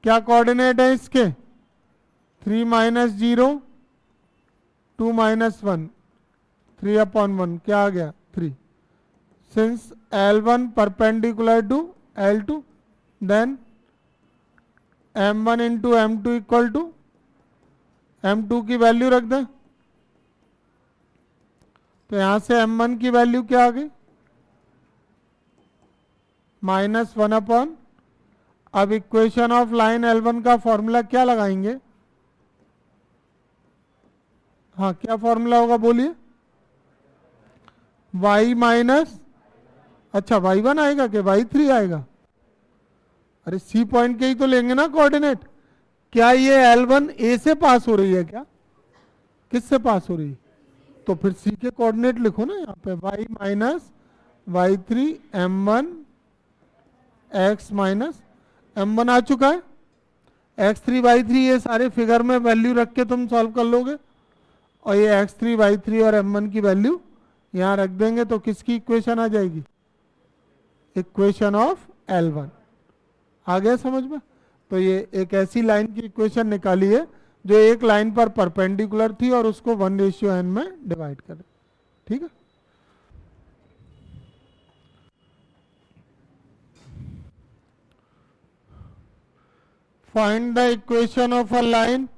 [SPEAKER 1] क्या कोऑर्डिनेट है इसके? 3 माइनस 0 2 माइनस 1 3 अपॉन 1, क्या आ गया? 3। Since L1 perpendicular to L2 then M1 into M2 equal to, M2 की वैल्यू रख दें, तो यहां से M1 की वैल्यू क्या आ गई? -1 अपॉन, अब इक्वेशन ऑफ लाइन L1 का फॉर्मूला क्या लगाएंगे? हाँ, क्या फॉर्मूला होगा बोलिए? y माइनस, अच्छा y1 आएगा कि y3 आएगा? अरे सी पॉइंट के ही तो लेंगे ना कोऑर्डिनेट। क्या ये L1 A से पास हो रही है क्या? किससे पास हो रही है? तो फिर सी के कोऑर्डिनेट लिखो ना यहाँ पे, y minus y3 M1 x minus M1 आ चुका है, x3 y3 ये सारे फिगर में वैल्यू रख के तुम सॉल्व कर लोगे, और ये x3 y3 और M1 की वैल्यू यहाँ रख देंगे, तो किसकी इक्वेशन आ जाएगी? Equation of L1। आ गया समझ में? तो ये एक ऐसी लाइन की इक्वेशन निकाली है जो एक लाइन पर परपेंडिकुलर थी और उसको 1:n में डिवाइड करें। ठीक है, find the equation of a line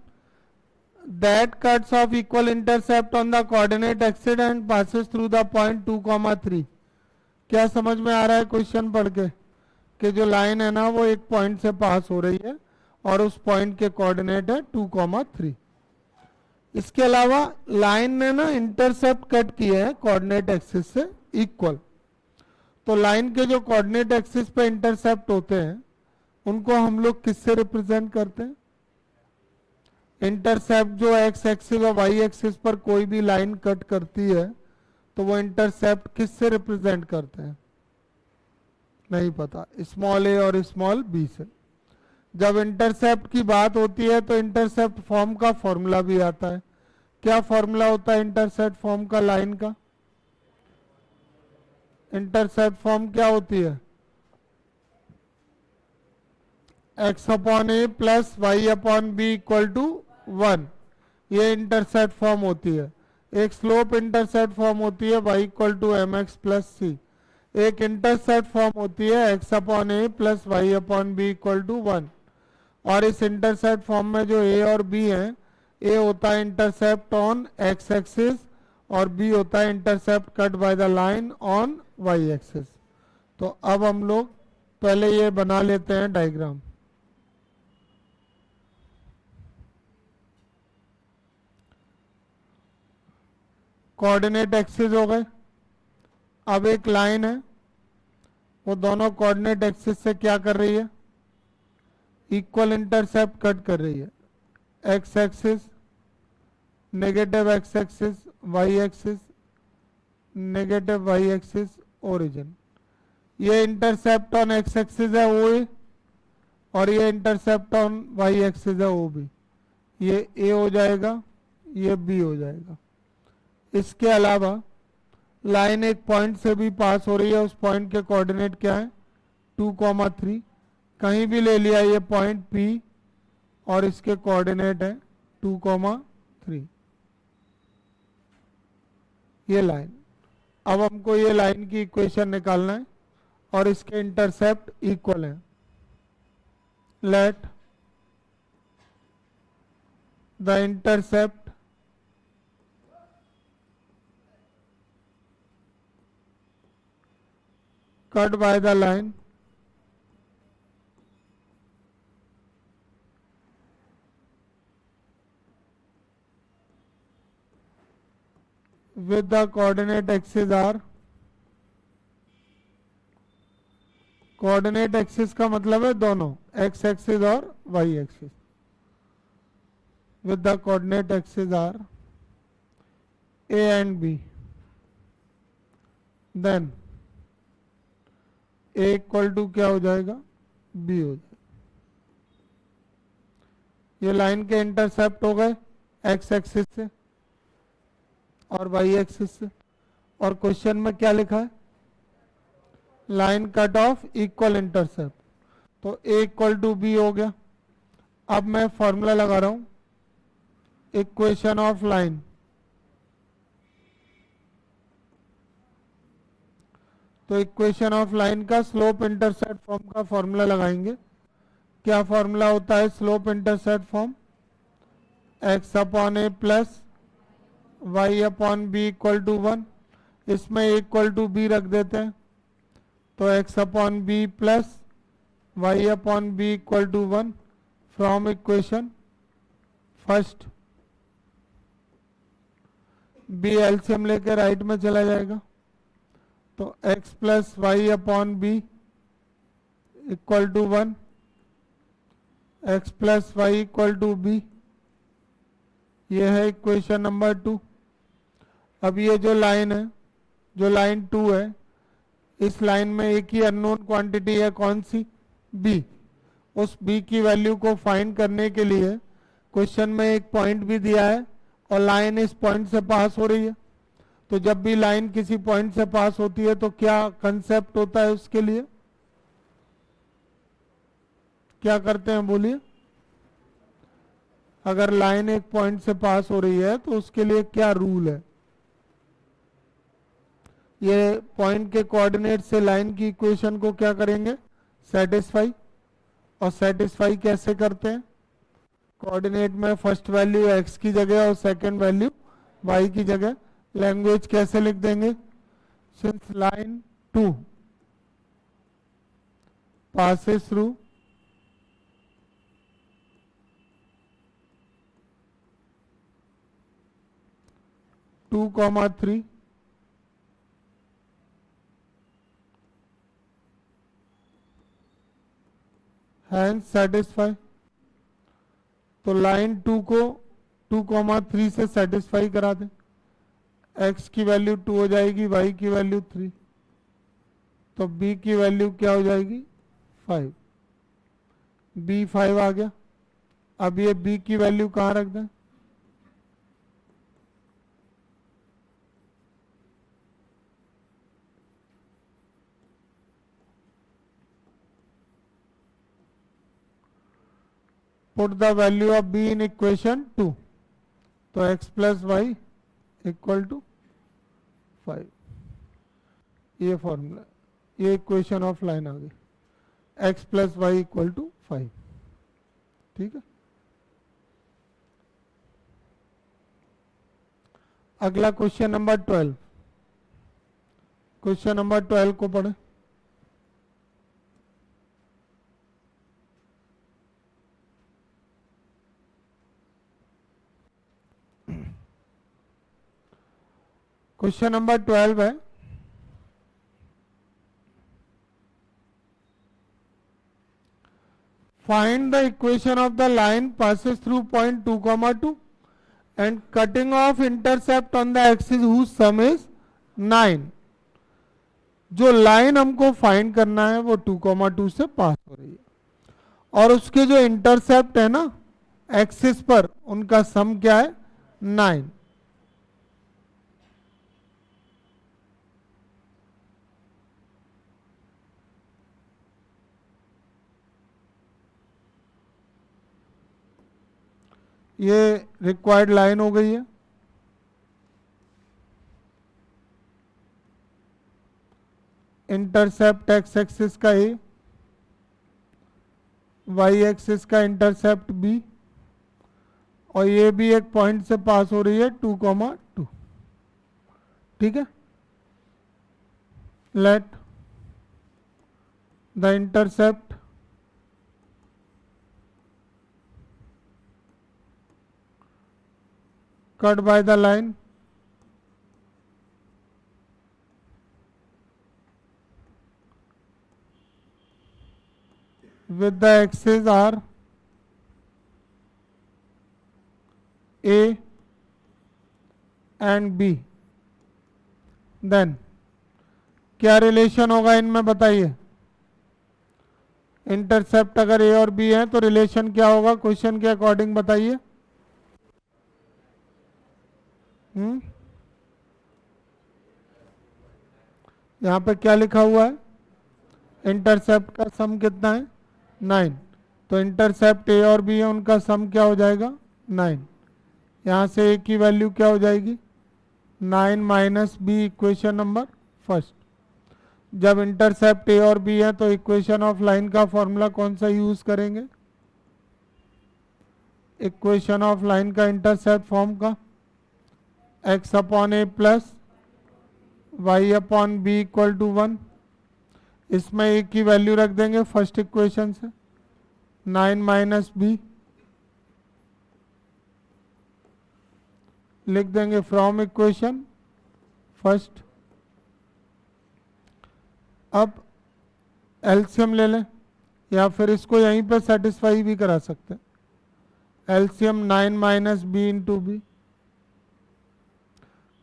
[SPEAKER 1] that cuts off equal intercept on the coordinate axis and passes through the point 2,3। क्या समझ में आ रहा है क्वेश्चन पढ़ के कि जो लाइन है ना वो एक पॉइंट से पास हो रही है और उस पॉइंट के कोऑर्डिनेट है 2,3। इसके अलावा लाइन ने ना इंटरसेप्ट कट किए हैं कोऑर्डिनेट एक्सिस से इक्वल, तो लाइन के जो कोऑर्डिनेट एक्सिस पे इंटरसेप्ट होते हैं उनको हम लोग किससे रिप्रेजेंट करते हैं? इंटरसेप्ट जो एक्स एक्सिस और वाई एक्सिस पर कोई भी लाइन कट करती है तो वो इंटरसेप्ट किससे रिप्रेजेंट करते हैं? नहीं पता, स्मॉल ए और स्मॉल बी से। जब इंटरसेप्ट की बात होती है तो इंटरसेप्ट फॉर्म का फॉर्मूला भी आता है। क्या फॉर्मूला होता है इंटरसेप्ट फॉर्म का लाइन का? इंटरसेप्ट फॉर्म क्या होती है? x upon a plus y upon b equal to 1, ये इंटरसेप्ट फॉर्म होती है। एक स्लोप इंटरसेप्ट फॉर्म होती है y equal to m x plus c. एक इंटरसेप्ट फॉर्म होती है x upon a plus y upon b equal to 1। और इस इंटरसेप्ट फॉर्म में जो a और b है, a होता है इंटरसेप्ट ऑन x एक्सिस और b होता है intercept cut by the line on y axis. तो अब हम लोग पहले ये बना लेते हैं डायग्राम। कोऑर्डिनेट एक्सिस हो गए। अब एक लाइन है, वो दोनों कोऑर्डिनेट एक्सिस से क्या कर रही है? इक्वल इंटरसेप्ट कट कर रही है। X axis, negative x axis, y axis, negative y axis, origin. ये इंटरसेप्ट ऑन एक्स एक्सिस है ओ ए, और ये इंटरसेप्ट ऑन वाई एक्सिस है ओ बी। ये ए हो जाएगा, ये बी हो जाएगा। इसके अलावा लाइन एक पॉइंट से भी पास हो रही है, उस पॉइंट के कोऑर्डिनेट क्या है? 2,3। कहीं भी ले लिया ये पॉइंट P और इसके कोऑर्डिनेट है 2,3। ये लाइन, अब हमको ये लाइन की इक्वेशन निकालना है और इसके इंटरसेप्ट इक्वल है। Late the intercept cut by the line with the coordinate axes are, coordinate axis का मतलब है दोनों x एक्सिस और y axis. with the coordinate axes are a and b, then a equal to क्या हो जाएगा? b हो जाएगा। ये लाइन के इंटरसेप्ट हो गए x एक्सिस से, और वाई एक्सिस से। और क्वेश्चन में क्या लिखा है, line cut off equal intercept, तो ए इक्वल टू बी हो गया। अब मैं फॉर्मूला लगा रहा हूं, इक्वेशन ऑफ लाइन, तो इक्वेशन ऑफ लाइन का स्लोप इंटरसेप्ट फॉर्म का फॉर्मूला लगाएंगे। क्या फॉर्मूला होता है slope intercept form, x upon a plus y upon b equal to 1। इसमें इक्वल टू बी रख देते हैं, तो x upon b plus y upon b equal to 1 from equation first. B LCM लेके राइट में चला जाएगा, तो x plus y upon b equal to 1, x plus y equal to b, ये है इक्वेशन नंबर 2। अब ये जो लाइन है, जो लाइन 2 है, इस लाइन में एक ही अननोन क्वांटिटी है, कौन सी, b। उस b की वैल्यू को फाइंड करने के लिए क्वेश्चन में एक पॉइंट भी दिया है और लाइन इस पॉइंट से पास हो रही है। तो जब भी लाइन किसी पॉइंट से पास होती है तो क्या कंसेप्ट होता है उसके लिए, क्या करते हैं बोलिए। अगर लाइन एक पॉइंट से पास हो रही है तो उसके लिए क्या रूल है, ये पॉइंट के कोऑर्डिनेट से लाइन की इक्वेशन को क्या करेंगे, सेटिस्फाई। और सेटिस्फाई कैसे करते हैं, कोऑर्डिनेट में फर्स्ट वैल्यू x की जगह और सेकंड वैल्यू y की जगह। लैंग्वेज कैसे लिख देंगे, since line 2 passes through two comma 3, hence satisfy. तो लाइन 2 को 2,3 से सेटिस्फाई करा दें, x की वैल्यू 2 हो जाएगी, y की वैल्यू 3, तो b की वैल्यू क्या हो जाएगी 5, b 5 आ गया। अब ये b की वैल्यू कहाँ रख दें, put the value of b in equation 2, तो x plus y equal to 5, ये फॉर्मूला, ये इक्वेशन ऑफ लाइन आ गई, x plus y equal to 5। ठीक है, अगला क्वेश्चन नंबर 12, क्वेश्चन नंबर 12 को पढ़े। क्वेश्चन नंबर 12 है, find the equation of the line passes through point 2,2 and cutting off intercept on the axis whose sum is 9। जो line हमको find करना है वो 2,2 से पास हो रही है और उसके जो इंटरसेप्ट है ना एक्सिस पर, उनका सम क्या है 9। ये रिक्वायर्ड लाइन हो गई है। इंटरसेप्ट एक्स एक्सिस का ए, वाई एक्सिस का इंटरसेप्ट बी, और ये भी एक पॉइंट से पास हो रही है 2,2। ठीक है, late the intercept cut by the line with the axes are A and B, then क्या रिलेशन होगा इनमें बताइए। इंटरसेप्ट अगर ए और बी है तो रिलेशन क्या होगा, क्वेश्चन के अकॉर्डिंग बताइए। यहाँ पे क्या लिखा हुआ है, इंटरसेप्ट का सम कितना है 9, तो इंटरसेप्ट ए और बी है, उनका सम क्या हो जाएगा 9। यहाँ से ए की वैल्यू क्या हो जाएगी 9 minus b, equation number first. जब इंटरसेप्ट ए और बी है तो इक्वेशन ऑफ लाइन का फॉर्मूला कौन सा यूज करेंगे, इक्वेशन ऑफ लाइन का इंटरसेप्ट फॉर्म का x upon a plus y upon b equal to 1। इसमें ए की वैल्यू रख देंगे फर्स्ट इक्वेशन से 9 माइनस बी, लिख देंगे फ्रॉम इक्वेशन फर्स्ट। अब एलसीएम ले लें या फिर इसको यहीं पे सेटिस्फाई भी करा सकते हैं। LCM 9 minus b into b,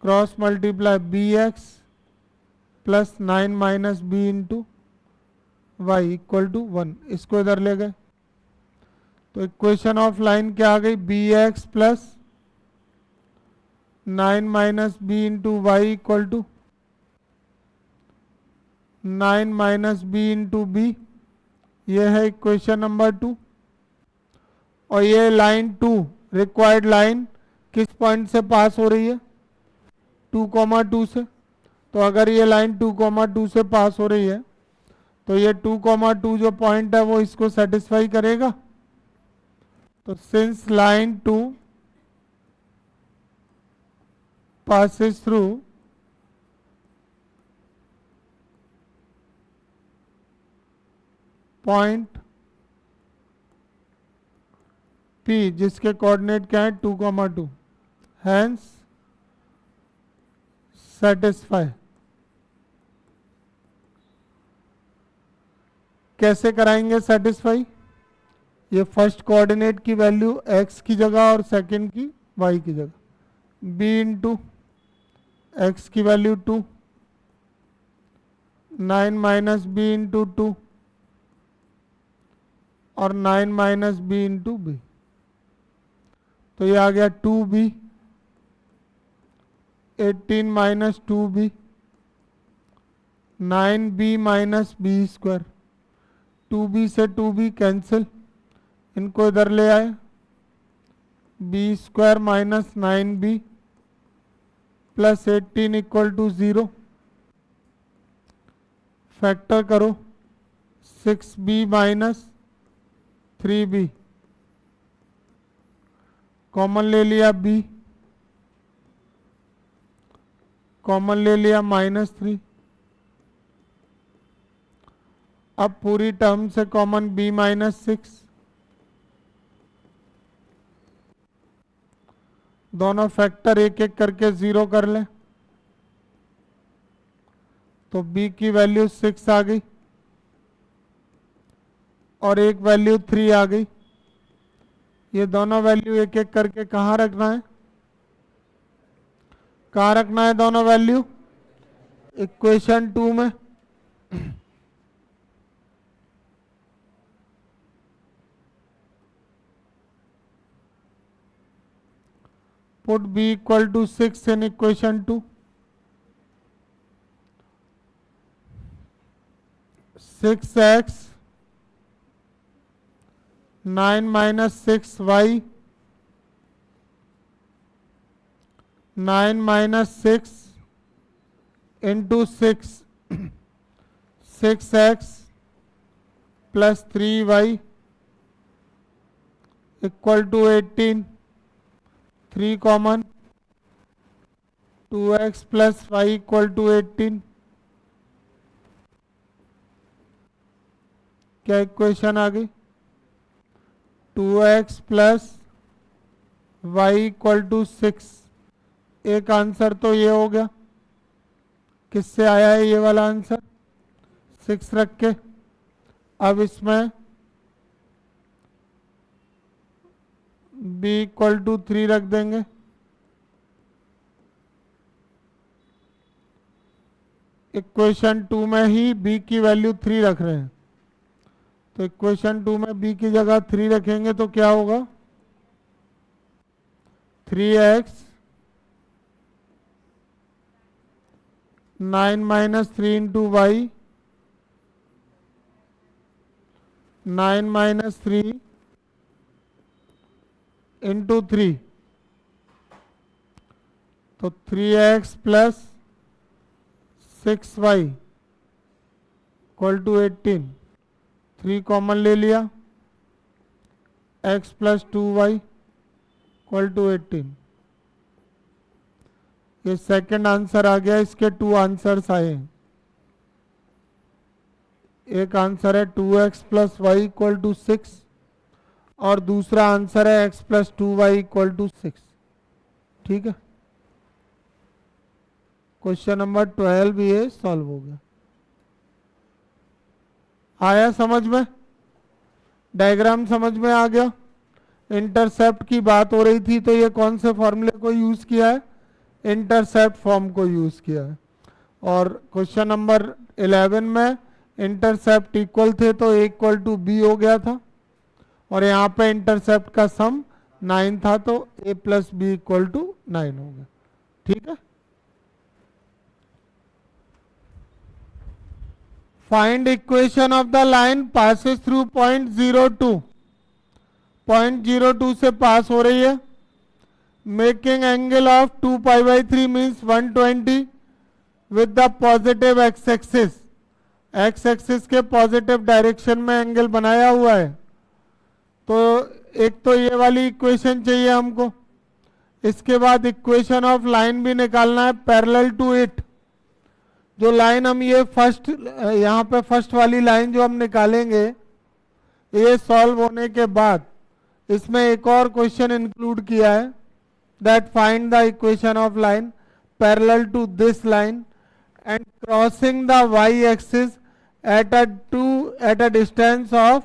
[SPEAKER 1] cross multiply b x plus 9 minus b into y equal to 1। इसको इधर ले गए तो इक्वेशन ऑफ लाइन क्या आ गई, b x plus 9 minus b into y equal to 9 minus b into b. ये है इक्वेशन नंबर 2। और ये लाइन 2 रिक्वायर्ड लाइन किस पॉइंट से पास हो रही है 2,2 से। तो अगर ये लाइन 2,2 से पास हो रही है तो ये 2,2 जो पॉइंट है वो इसको सेटिस्फाई करेगा। तो since line 2 passes through point P जिसके कोऑर्डिनेट क्या है 2,2, हैंस सेटिस्फाई। कैसे कराएंगे सेटिस्फाई, ये फर्स्ट कोऑर्डिनेट की वैल्यू x की जगह और सेकंड की y की जगह, b इंटू एक्स की वैल्यू 2, 9 माइनस बी इंटू 2 और 9 माइनस बी इंटू बी। तो ये आ गया 2b, 18 minus 2b, 9b minus B square. 2b से 2b कैंसिल, इनको इधर ले आए, b square minus 9b plus 18 equal to 0। Factor करो 6b माइनस 3b, कॉमन ले लिया b, कॉमन ले लिया -3। अब पूरी टर्म से कॉमन b -6, दोनों फैक्टर एक एक करके 0 कर लें तो b की वैल्यू 6 आ गई और एक वैल्यू 3 आ गई। ये दोनों वैल्यू एक एक करके कहाँ रखना है, कहाँ रखना है दोनों वैल्यू, इक्वेशन 2 में। Put b equal to 6 in equation 2। 6x 9 minus 6y, 9 minus 6 into 6, 6x plus 3y equal to 18, 3 common, 2x plus y equal to 18। क्या इक्वेशन आ गई, 2x plus y equal to 6। एक आंसर तो ये हो गया, किससे आया है ये वाला आंसर, 6 रख के। अब इसमें b इक्वल टू 3 रख देंगे। इक्वेशन 2 में ही b की वैल्यू 3 रख रहे हैं तो इक्वेशन 2 में b की जगह 3 रखेंगे तो क्या होगा, 3x 9 माइनस 3 इंटू वाई, 9 माइनस 3 इंटू 3, तो 3x plus 6y equal to 18। 3 common ले लिया, x plus 2y equal to 18। ये सेकंड आंसर आ गया। इसके 2 आंसर्स आए। एक आंसर है 2x plus y equal to 6 और दूसरा आंसर है x plus 2y equal to 6। ठीक है, क्वेश्चन नंबर 12 ये सॉल्व हो गया। आया समझ में? डायग्राम समझ में आ गया? इंटरसेप्ट की बात हो रही थी तो ये कौन से फॉर्मूले को यूज किया है? इंटरसेप्ट फॉर्म को यूज किया है। और क्वेश्चन नंबर 11 में इंटरसेप्ट इक्वल थे तो a इक्वल टू बी हो गया था, और यहाँ पे इंटरसेप्ट का सम 9 था तो a plus b equal to 9 हो गया। ठीक है, find equation of the line passes through point 02। Point 02 से पास हो रही है। Making angle of 2π/3 means 120 with the positive x axis. X axis के पॉजिटिव डायरेक्शन में एंगल बनाया हुआ है। तो एक तो ये वाली इक्वेशन चाहिए हमको। इसके बाद इक्वेशन ऑफ लाइन भी निकालना है पैरेलल टू इट। जो लाइन हम ये फर्स्ट, यहाँ पे फर्स्ट वाली लाइन जो हम निकालेंगे, ये सॉल्व होने के बाद इसमें एक और क्वेश्चन इंक्लूड किया है, that find the equation of line parallel to this line and crossing the y axis at a distance of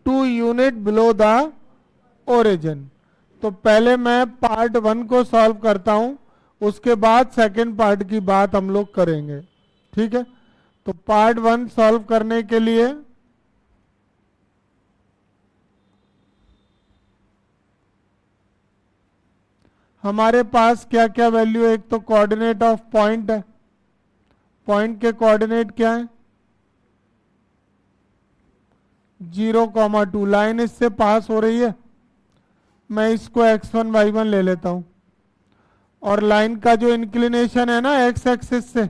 [SPEAKER 1] 2 unit below the origin. तो पहले मैं पार्ट 1 को सॉल्व करता हूं, उसके बाद सेकंड पार्ट की बात हम लोग करेंगे। ठीक है, तो पार्ट 1 सॉल्व करने के लिए हमारे पास क्या क्या वैल्यू है? एक तो कोऑर्डिनेट ऑफ पॉइंट है। पॉइंट के कोऑर्डिनेट क्या है? 0,2। लाइन इससे पास हो रही है, मैं इसको x1 y1 ले लेता हूं। और लाइन का जो इंक्लिनेशन है ना x एक्सिस से,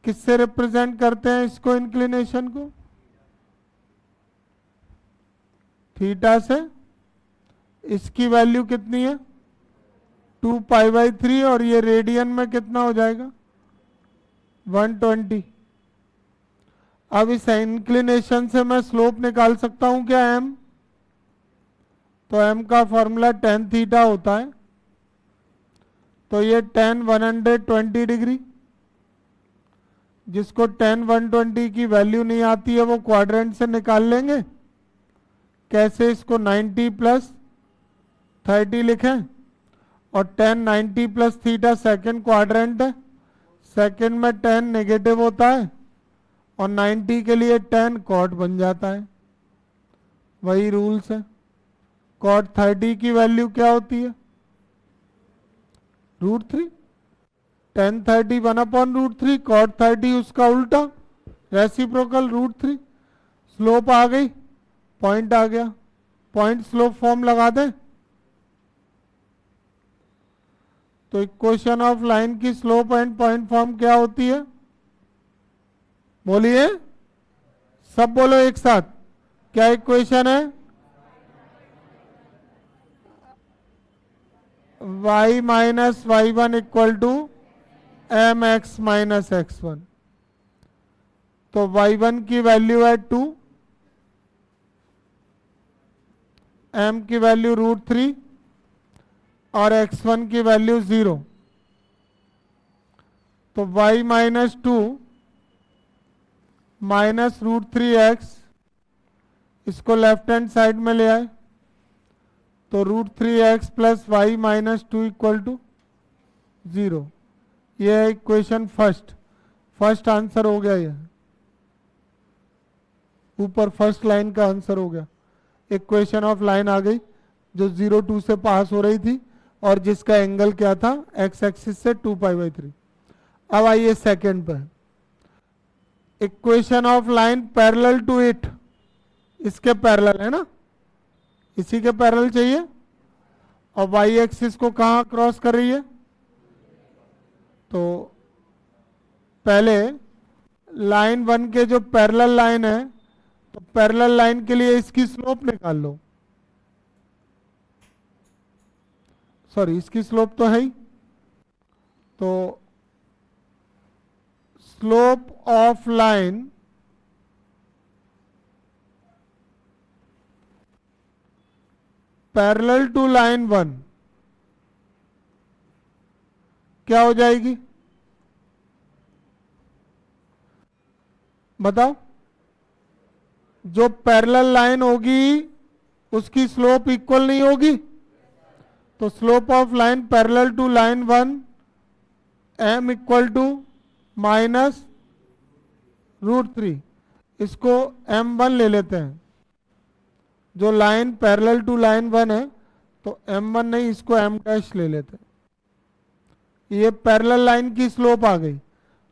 [SPEAKER 1] किससे रिप्रेजेंट करते हैं इसको? इंक्लिनेशन को थीटा से। इसकी वैल्यू कितनी है? 2π/3, और ये रेडियन में कितना हो जाएगा? 120। अब इस इंक्लिनेशन से मैं स्लोप निकाल सकता हूं क्या? m। तो m का फॉर्मूला tan थीटा होता है। तो ये tan 120 डिग्री, जिसको tan 120 की वैल्यू नहीं आती है वो क्वाड्रेंट से निकाल लेंगे। कैसे? इसको 90 प्लस 30 लिखें, और tan 90 plus theta second quadrant है। सेकेंड में tan नेगेटिव होता है, और 90 के लिए tan cot बन जाता है। वही रूल्स है। cot 30 की वैल्यू क्या होती है? √3। tan 30 1/√3, cot 30 उसका उल्टा, रेसिप्रोकल √3। स्लोप आ गई, पॉइंट आ गया। पॉइंट स्लोप फॉर्म लगा दें। तो इक्वेशन ऑफ लाइन की स्लोप एंड पॉइंट फॉर्म क्या होती है? बोलिए, सब बोलो एक साथ। क्या इक्वेशन है? y minus y1 equal to mx minus x1। तो y1 की वैल्यू है 2, m की वैल्यू √3 और x1 की वैल्यू 0। तो y माइनस 2 माइनस √3x, इसको लेफ्ट हैंड साइड में ले आए, तो √3x plus y minus 2 equal to 0। ये है इक्वेशन फर्स्ट आंसर हो गया। ये ऊपर फर्स्ट लाइन का आंसर हो गया। इक्वेशन ऑफ लाइन आ गई जो 0,2 से पास हो रही थी और जिसका एंगल क्या था? x एक्सिस से 2π/3। अब आइए सेकंड पे, equation of line parallel to it, इसके पैरेलल है ना, इसी के पैरेलल चाहिए, और वाई एक्सिस को कहाँ क्रॉस कर रही है, तो पहले लाइन 1 के जो पैरेलल लाइन है, तो पैरेलल लाइन के लिए इसकी स्लोप निकाल लो, सॉरी इसकी स्लोप तो है ही, तो slope of line parallel to line 1 क्या हो जाएगी, बताओ। जो पैरेलल लाइन होगी उसकी स्लोप इक्वल नहीं होगी, तो slope of line parallel to line 1 m equal to minus √3, इसको m1 ले लेते हैं, जो लाइन पैरेलल टू लाइन 1 है, तो m1 नहीं, इसको m' ले लेते हैं। ये पैरेलल लाइन की स्लोप आ गई,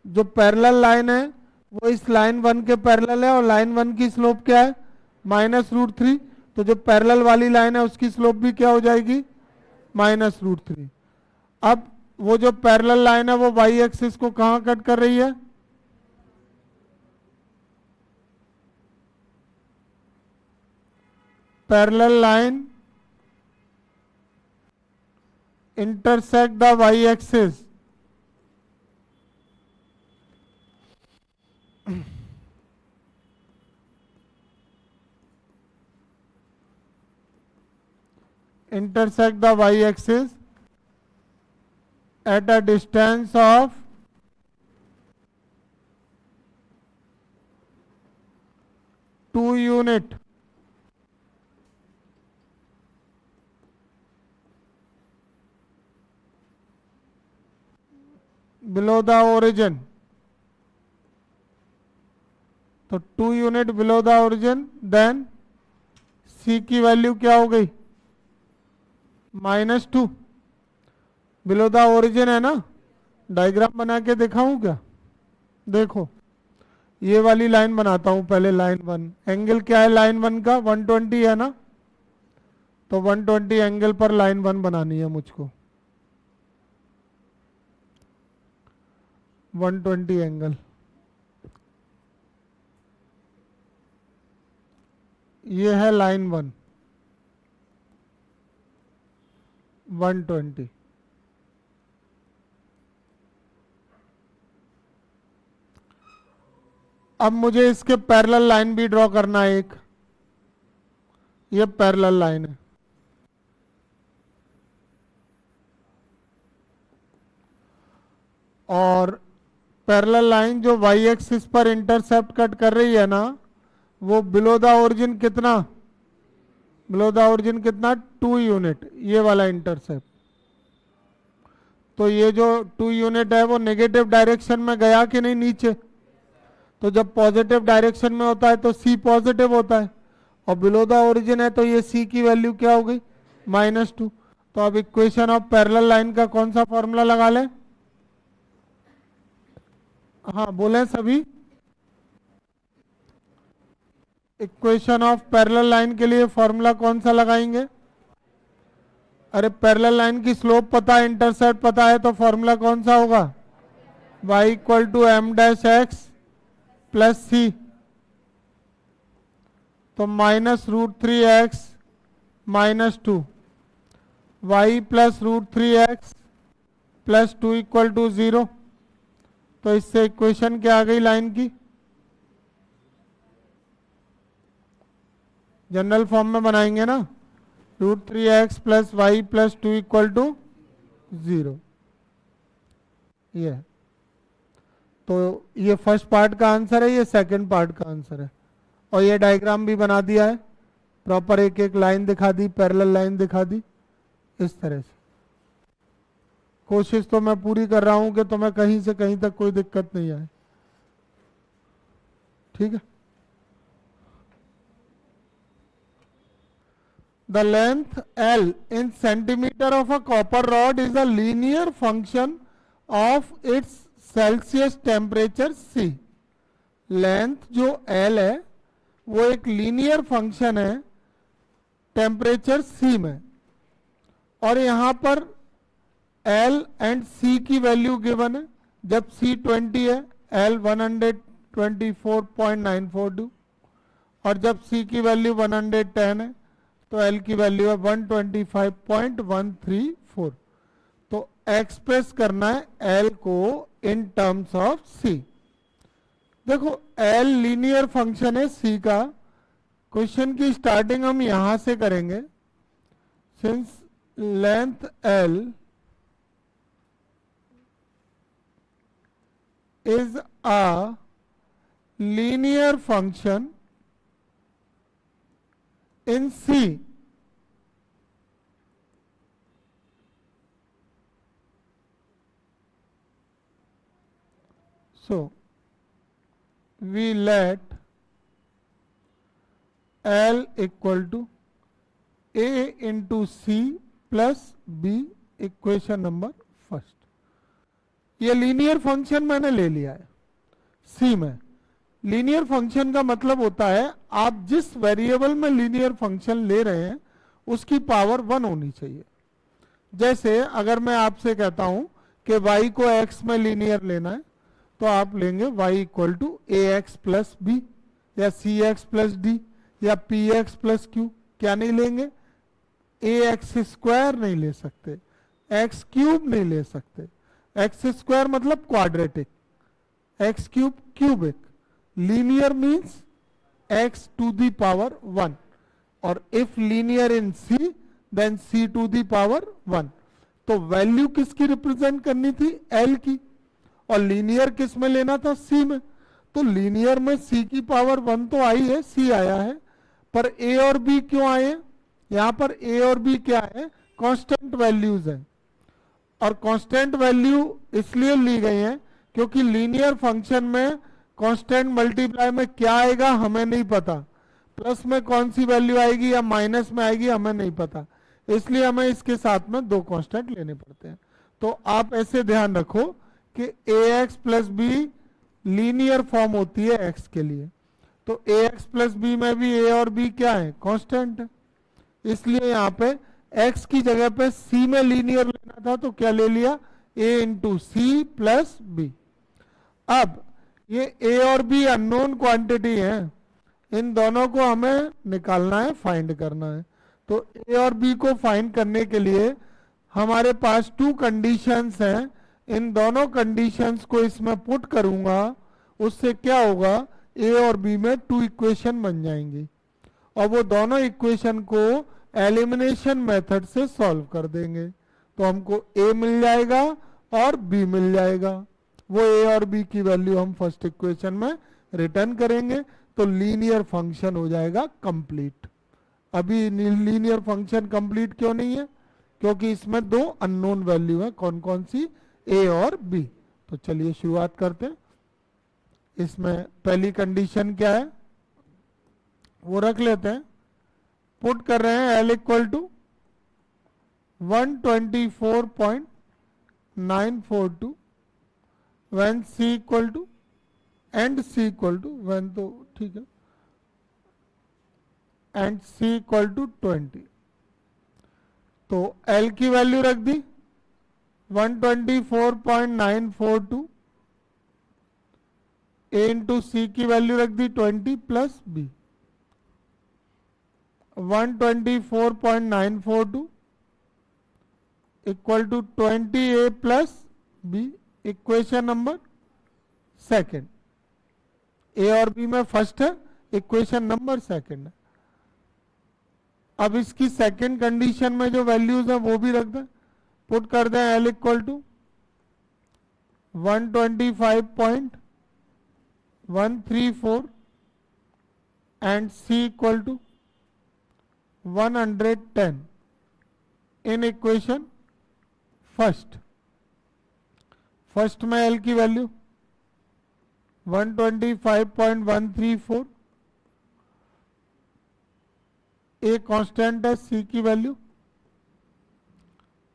[SPEAKER 1] जो पैरेलल लाइन है वो इस लाइन 1 के पैरेलल है, और लाइन 1 की स्लोप क्या है, -√3, तो जो पैरेलल वाली लाइन है उसकी स्लोप भी क्या हो जाएगी, -√3। अब वो जो पैरेलल लाइन है वो वाई एक्सिस को कहां कट कर रही है, parallel line intersect the y-axis intersect the y-axis at a distance of 2 unit below the origin, तो 2 unit below the origin, then c की वैल्यू क्या हो गई, -2, बिलो द ओरिजिन है ना। डायग्राम बना के दिखाऊं क्या, देखो ये वाली लाइन बनाता हूं पहले, लाइन 1, एंगल क्या है लाइन 1 का, 120 है ना, तो 120 एंगल पर लाइन 1 बनानी है मुझको, 120 एंगल, ये है लाइन 1, 120। अब मुझे इसके पैरेलल लाइन भी ड्रॉ करना है एक, ये पैरेलल लाइन है, और पैरेलल लाइन जो वाई एक्सिस पर इंटरसेप्ट कट कर रही है ना, वो बिलो द ओरिजिन कितना, बिलो द ओरिजिन कितना, 2 यूनिट, ये वाला इंटरसेप्ट। तो ये जो 2 यूनिट है वो नेगेटिव डायरेक्शन में गया कि नहीं नीचे, तो जब पॉजिटिव डायरेक्शन में होता है तो c पॉजिटिव होता है, और बिलो द ओरिजिन है तो ये c की वैल्यू क्या हो गई, -2। तो अब इक्वेशन ऑफ पैरेलल लाइन का कौन सा फॉर्मूला लगा लें, हाँ बोले सभी, इक्वेशन ऑफ पैरेलल लाइन के लिए फॉर्मूला कौन सा लगाएंगे, अरे पैरेलल लाइन की स्लोप पता है, इंटरसेप्ट पता है, तो फॉर्मूला कौन सा होगा, y = m' प्लस c, तो -√3x -2, y plus √3x plus 2 = 0। तो इससे इक्वेशन क्या आ गई लाइन की, जनरल फॉर्म में बनाएंगे ना, √3x प्लस y प्लस 2 = 0, ये। तो ये फर्स्ट पार्ट का आंसर है, ये सेकंड पार्ट का आंसर है, और ये डायग्राम भी बना दिया है प्रॉपर, एक एक लाइन दिखा दी, पैरेलल लाइन दिखा दी, इस तरह से। कोशिश तो मैं पूरी कर रहा हूं कि तुम्हें कहीं से कहीं तक कोई दिक्कत नहीं आए, ठीक है। The length L in centimeter of a copper rod is a linear function of its Celsius temperature C। Length जो L है वो एक लीनियर फंक्शन है टेम्परेचर C में, और यहां पर L एंड C की वैल्यू गिवन है। जब C 20 है, L 124.942, और जब C की वैल्यू 110 है तो L की वैल्यू है 125.134। तो एक्सप्रेस करना है L को इन टर्म्स ऑफ C। देखो L लीनियर फंक्शन है C का। क्वेश्चन की स्टार्टिंग हम यहां से करेंगे। Since length L is a linear function in C, so we let L equal to A into C plus B, equation number first. ये linear function मैंने ले लिया है C में। लीनियर फंक्शन का मतलब होता है आप जिस वेरिएबल में लीनियर फंक्शन ले रहे हैं उसकी पावर 1 होनी चाहिए। जैसे अगर मैं आपसे कहता हूं कि y को x में लीनियर लेना है तो आप लेंगे y equal to ax plus b, या cx प्लस डी, या px प्लस क्यू। क्या नहीं लेंगे? ax स्क्वायर नहीं ले सकते, x क्यूब नहीं ले सकते। एक्स स्क्वायर मतलब quadratic, x cube cubic. Linear means x to the power 1, और if linear in C then C to the power 1। तो वैल्यू किसकी रिप्रेजेंट करनी थी? L की। और लीनियर किस में लेना था? C में। तो लीनियर में C की पावर 1 तो आई है, C आया है, पर A और B क्यों आए? यहां पर A और B क्या है? कांस्टेंट वैल्यूज है। और कांस्टेंट वैल्यू इसलिए ली गई है क्योंकि लीनियर फंक्शन में कांस्टेंट मल्टीप्लाई में क्या आएगा हमें नहीं पता, प्लस में कौन सी वैल्यू आएगी या माइनस में आएगी हमें नहीं पता, इसलिए हमें इसके साथ में दो कांस्टेंट लेने पड़ते हैं। तो आप ऐसे ध्यान रखो कि ax plus be linear form होती है x के लिए। तो ax प्लस बी में भी a और b क्या है? कांस्टेंट है। इसलिए यहाँ पे x की जगह पे c में लीनियर लेना था तो क्या ले लिया? a into c plus b. अब ये a और b अननोन क्वांटिटी है, इन दोनों को हमें निकालना है, फाइंड करना है। तो a और b को फाइंड करने के लिए हमारे पास 2 कंडीशंस हैं। इन दोनों कंडीशंस को इसमें पुट करूंगा, उससे क्या होगा? a और b में 2 इक्वेशन बन जाएंगी, और वो दोनों इक्वेशन को एलिमिनेशन मेथड से सॉल्व कर देंगे। तो हमको a मिल जाएगा और b मिल जाएगा। वो a और b की वैल्यू हम फर्स्ट इक्वेशन में रिटर्न करेंगे, तो लीनियर फंक्शन हो जाएगा कंप्लीट। अभी लीनियर फंक्शन कंप्लीट क्यों नहीं है? क्योंकि इसमें 2 अननोन वैल्यू है। कौन कौन सी? a और b। तो चलिए शुरुआत करते हैं। इसमें पहली कंडीशन क्या है वो रख लेते हैं। पुट कर रहे हैं l equal to 124.942 when c equal to and c equal to when, तो ठीक है, एंड c इक्वल टू 20। तो l की वैल्यू रख दी 124.942, a इंटू सी की वैल्यू रख दी 20 plus b। 124.942 equal to 20a plus b, equation number second. a और b में फर्स्ट है, इक्वेशन नंबर सेकेंड है। अब इसकी सेकेंड कंडीशन में जो वैल्यूज है वो भी रख दें। पुट कर दें l equal to 125.134 and c equal to 110 in equation first. First में l की वैल्यू 125.134, a कांस्टेंट है, c की वैल्यू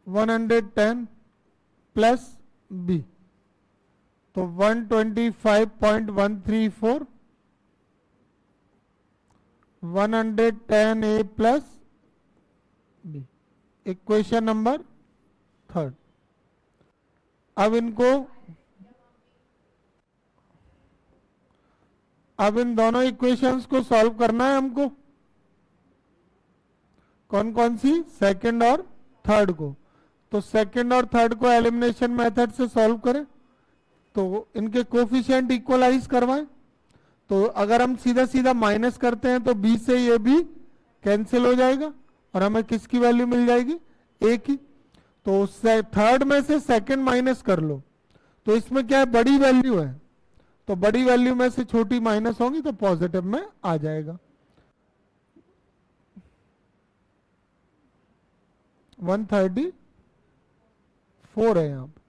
[SPEAKER 1] 110 प्लस b। तो 125.134 110a plus b, equation number third. अब इन दोनों इक्वेशंस को सॉल्व करना है हमको। कौन कौन सी? सेकंड और थर्ड को। तो सेकंड और थर्ड को एलिमिनेशन मेथड से सॉल्व करें, तो इनके कोफिशिएंट इक्वलाइज करवाएं। तो अगर हम सीधा सीधा माइनस करते हैं तो बी से ये भी कैंसिल हो जाएगा और हमें किसकी वैल्यू मिल जाएगी? ए की। तो थर्ड में से सेकंड माइनस कर लो, तो इसमें क्या है? बड़ी वैल्यू है, तो बड़ी वैल्यू में से छोटी माइनस होगी तो पॉजिटिव में आ जाएगा। 134 है यहां पर।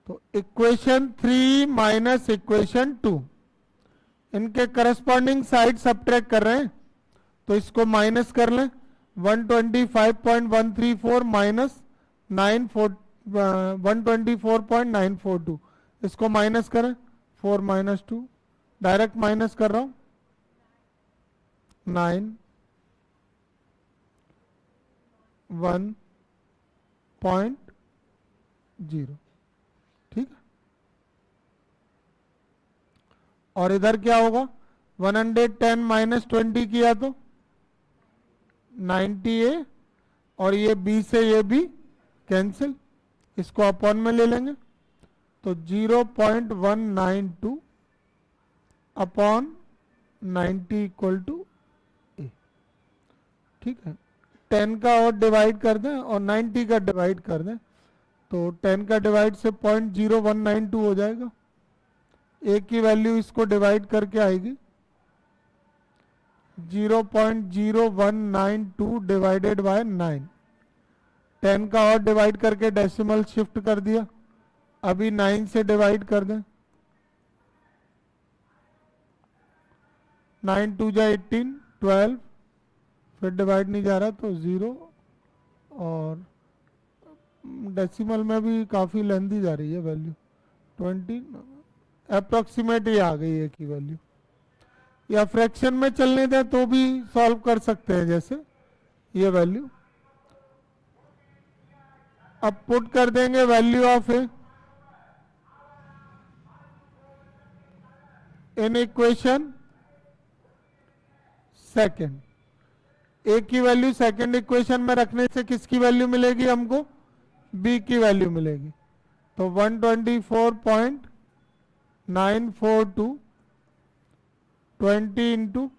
[SPEAKER 1] तो इक्वेशन 3 माइनस इक्वेशन 2, इनके करस्पॉन्डिंग साइड सब्ट्रैक्ट कर रहे हैं, तो इसको माइनस कर लें। 125.134 माइनस 124.942, इसको माइनस करें। 4 माइनस 2, डायरेक्ट माइनस कर रहा हूं। 9 1.0, ठीक है। और इधर क्या होगा? 110 माइनस 20 किया तो 90a, और ये b से ये भी कैंसिल, इसको अपॉन में ले लेंगे, तो 0.192 अपॉन 90 इक्वल टू ए, ठीक है। 10 का और डिवाइड कर दें और 90 का डिवाइड कर दें, तो 10 का डिवाइड से 0.0192 हो जाएगा। ए की वैल्यू इसको डिवाइड करके आएगी 0.0192 डिवाइडेड बाय 9। 10 का और डिवाइड करके डेसिमल शिफ्ट कर दिया, अभी 9 से डिवाइड कर दें। 9 2 जा 18, 12, फिर डिवाइड नहीं जा रहा तो 0, और डेसिमल में भी काफ़ी लेंथी जा रही है वैल्यू। 20 अप्रोक्सीमेट ही आ गई है की वैल्यू। या फ्रैक्शन में चलने दें तो भी सॉल्व कर सकते हैं, जैसे ये वैल्यू। अब पुट कर देंगे value of a in equation second. A की वैल्यू सेकंड इक्वेशन में रखने से किसकी वैल्यू मिलेगी हमको? बी की वैल्यू मिलेगी। तो 124.942 20 इंटू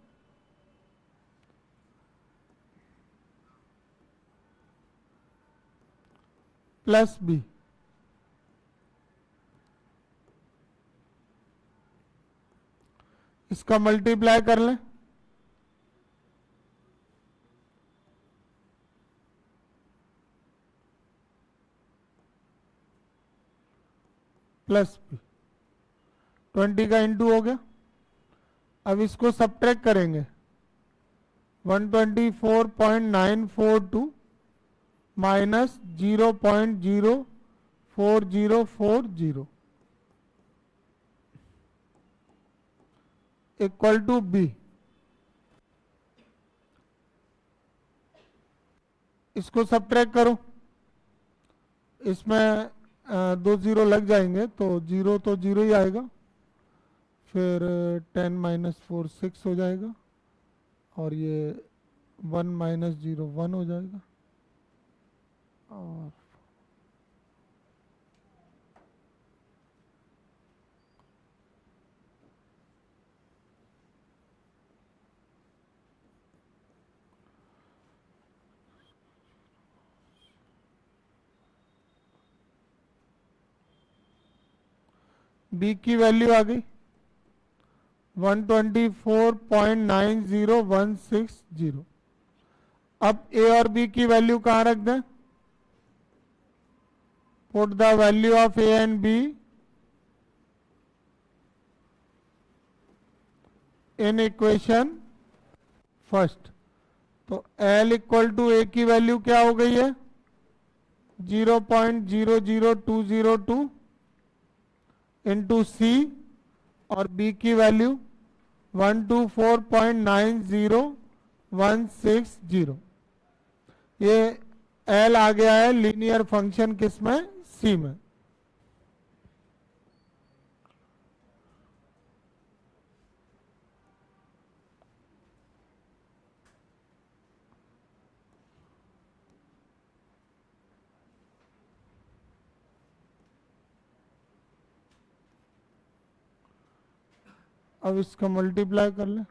[SPEAKER 1] प्लस बी, इसका मल्टीप्लाई कर लें, प्लस बी। 20 का इंटू हो गया। अब इसको सब्ट्रैक्ट करेंगे। 124.942 माइनस 0.04040 इक्वल टू बी। इसको सब्ट्रैक्ट करो, इसमें 2 0 लग जाएंगे, तो 0 तो 0 ही आएगा, फिर 10 माइनस 4 6 हो जाएगा, और ये 1 माइनस 0 1 हो जाएगा, और बी की वैल्यू आ गई 124.90160। अब ए और बी की वैल्यू कहां रख दें? Put the value of A and be in equation first. तो एल इक्वल टू ए की वैल्यू क्या हो गई है? 0.00202 इंटू सी और बी की वैल्यू 124.90160। ये एल आ गया है लीनियर फंक्शन किसमें, सी में। अब इसका मल्टीप्लाई कर ले।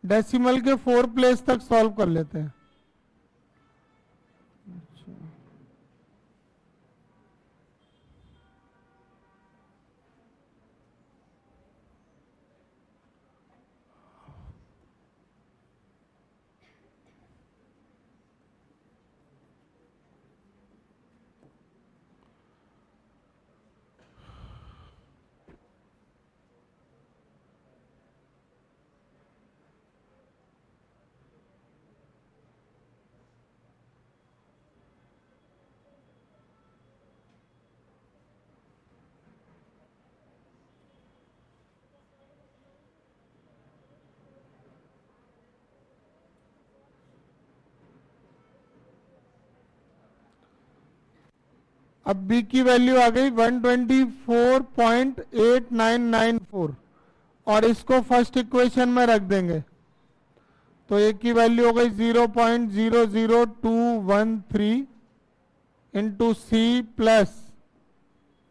[SPEAKER 1] डेसिमल के 4 प्लेस तक सॉल्व कर लेते हैं। अब बी की वैल्यू आ गई 124.8994 और इसको फर्स्ट इक्वेशन में रख देंगे तो ए की वैल्यू हो गई 0.00213 इंटू सी प्लस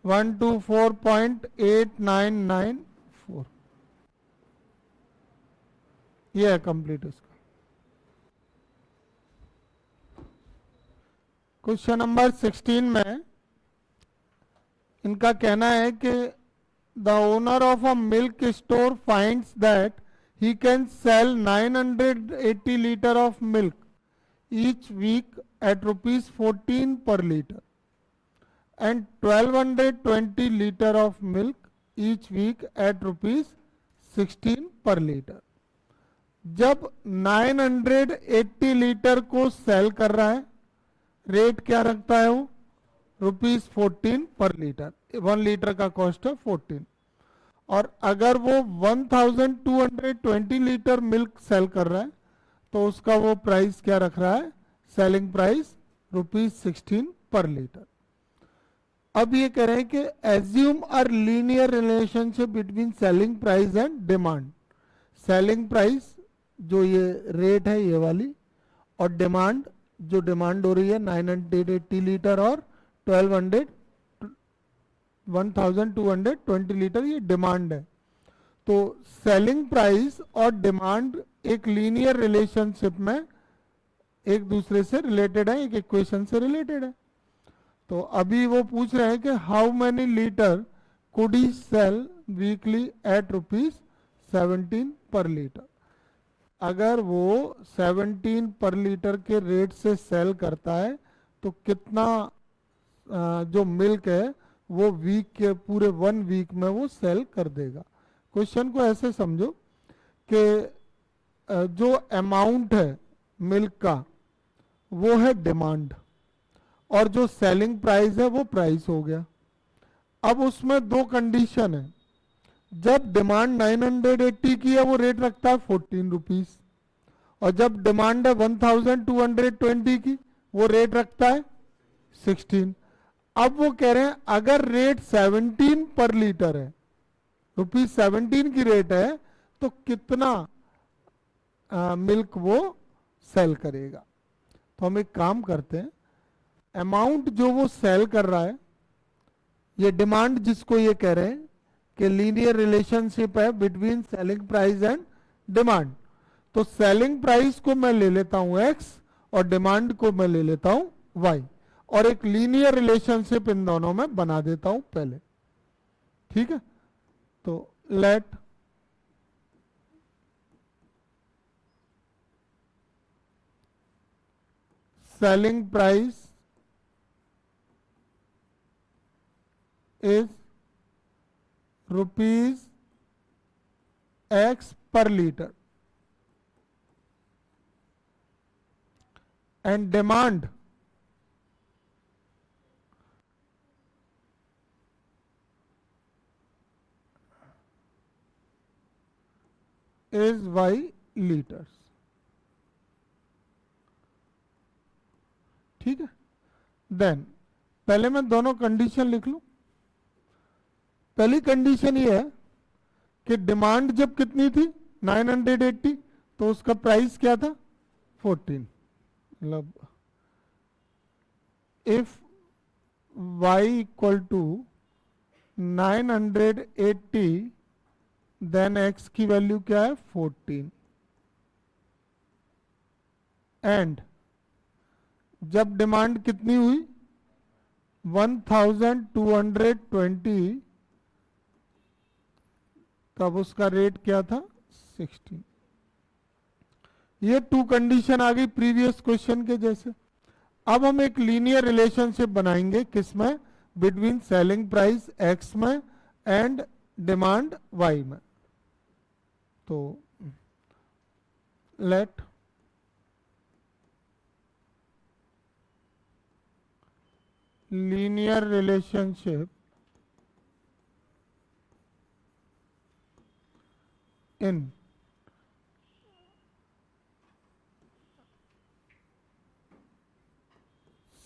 [SPEAKER 1] 124.8994। ये है कंप्लीट इसका। क्वेश्चन नंबर 16 में इनका कहना है कि the owner of a milk store finds that he can sell 980 liter of milk each week at rupees 14 per liter and 1220 liter of milk each week at rupees 16 per liter। जब 980 litre को cell कर रहा है, rate क्या रखता है वो, ₹14 पर लीटर। 1 लीटर का कॉस्ट है 14। और अगर वो 1220 लीटर मिल्क सेल कर रहा है तो उसका वो प्राइस क्या रख रहा है, सेलिंग प्राइस ₹16 पर लीटर। अब ये कह रहे हैं कि assume a linear relationship between selling price and demand. Selling price जो ये रेट है ये वाली, और डिमांड जो डिमांड हो रही है 980 लीटर और 1220 लीटर, ये डिमांड है। तो सेलिंग प्राइस और डिमांड एक लीनियर रिलेशनशिप में एक दूसरे से रिलेटेड है, एक इक्वेशन से रिलेटेड है। तो अभी वो पूछ रहे हैं कि how many litre could he sell weekly at ₹17 per litre. अगर वो 17 पर लीटर के रेट से सेल करता है तो कितना जो मिल्क है वो वीक के पूरे 1 वीक में वो सेल कर देगा। क्वेश्चन को ऐसे समझो कि जो अमाउंट है मिल्क का वो है डिमांड, और जो सेलिंग प्राइस है वो प्राइस हो गया। अब उसमें दो कंडीशन है, जब डिमांड 980 की है वो रेट रखता है 14 रुपीज, और जब डिमांड है 1220 की वो रेट रखता है 16। अब वो कह रहे हैं अगर रेट 17 पर लीटर है, ₹17 की रेट है, तो कितना मिल्क वो सेल करेगा। तो हम एक काम करते हैं, अमाउंट जो वो सेल कर रहा है, ये डिमांड जिसको ये कह रहे हैं कि लीनियर रिलेशनशिप है between selling price and demand, तो सेलिंग प्राइस को मैं ले लेता हूं x और डिमांड को मैं ले लेता हूं y, और एक लीनियर रिलेशनशिप इन दोनों में बना देता हूं पहले। ठीक है, तो let selling price is rupees x per liter and demand is y liters। ठीक है, देन पहले मैं दोनों कंडीशन लिख लूं। पहली कंडीशन ये है कि डिमांड जब कितनी थी 980, तो उसका प्राइस क्या था 14, मतलब if y equal to 980 then x की वैल्यू क्या है 14, एंड जब डिमांड कितनी हुई 1220, तब उसका रेट क्या था 16। ये टू कंडीशन आ गई प्रीवियस क्वेश्चन के जैसे। अब हम एक लीनियर रिलेशनशिप बनाएंगे किसमें, बिटवीन सेलिंग प्राइस x में एंड डिमांड y में। तो let linear relationship in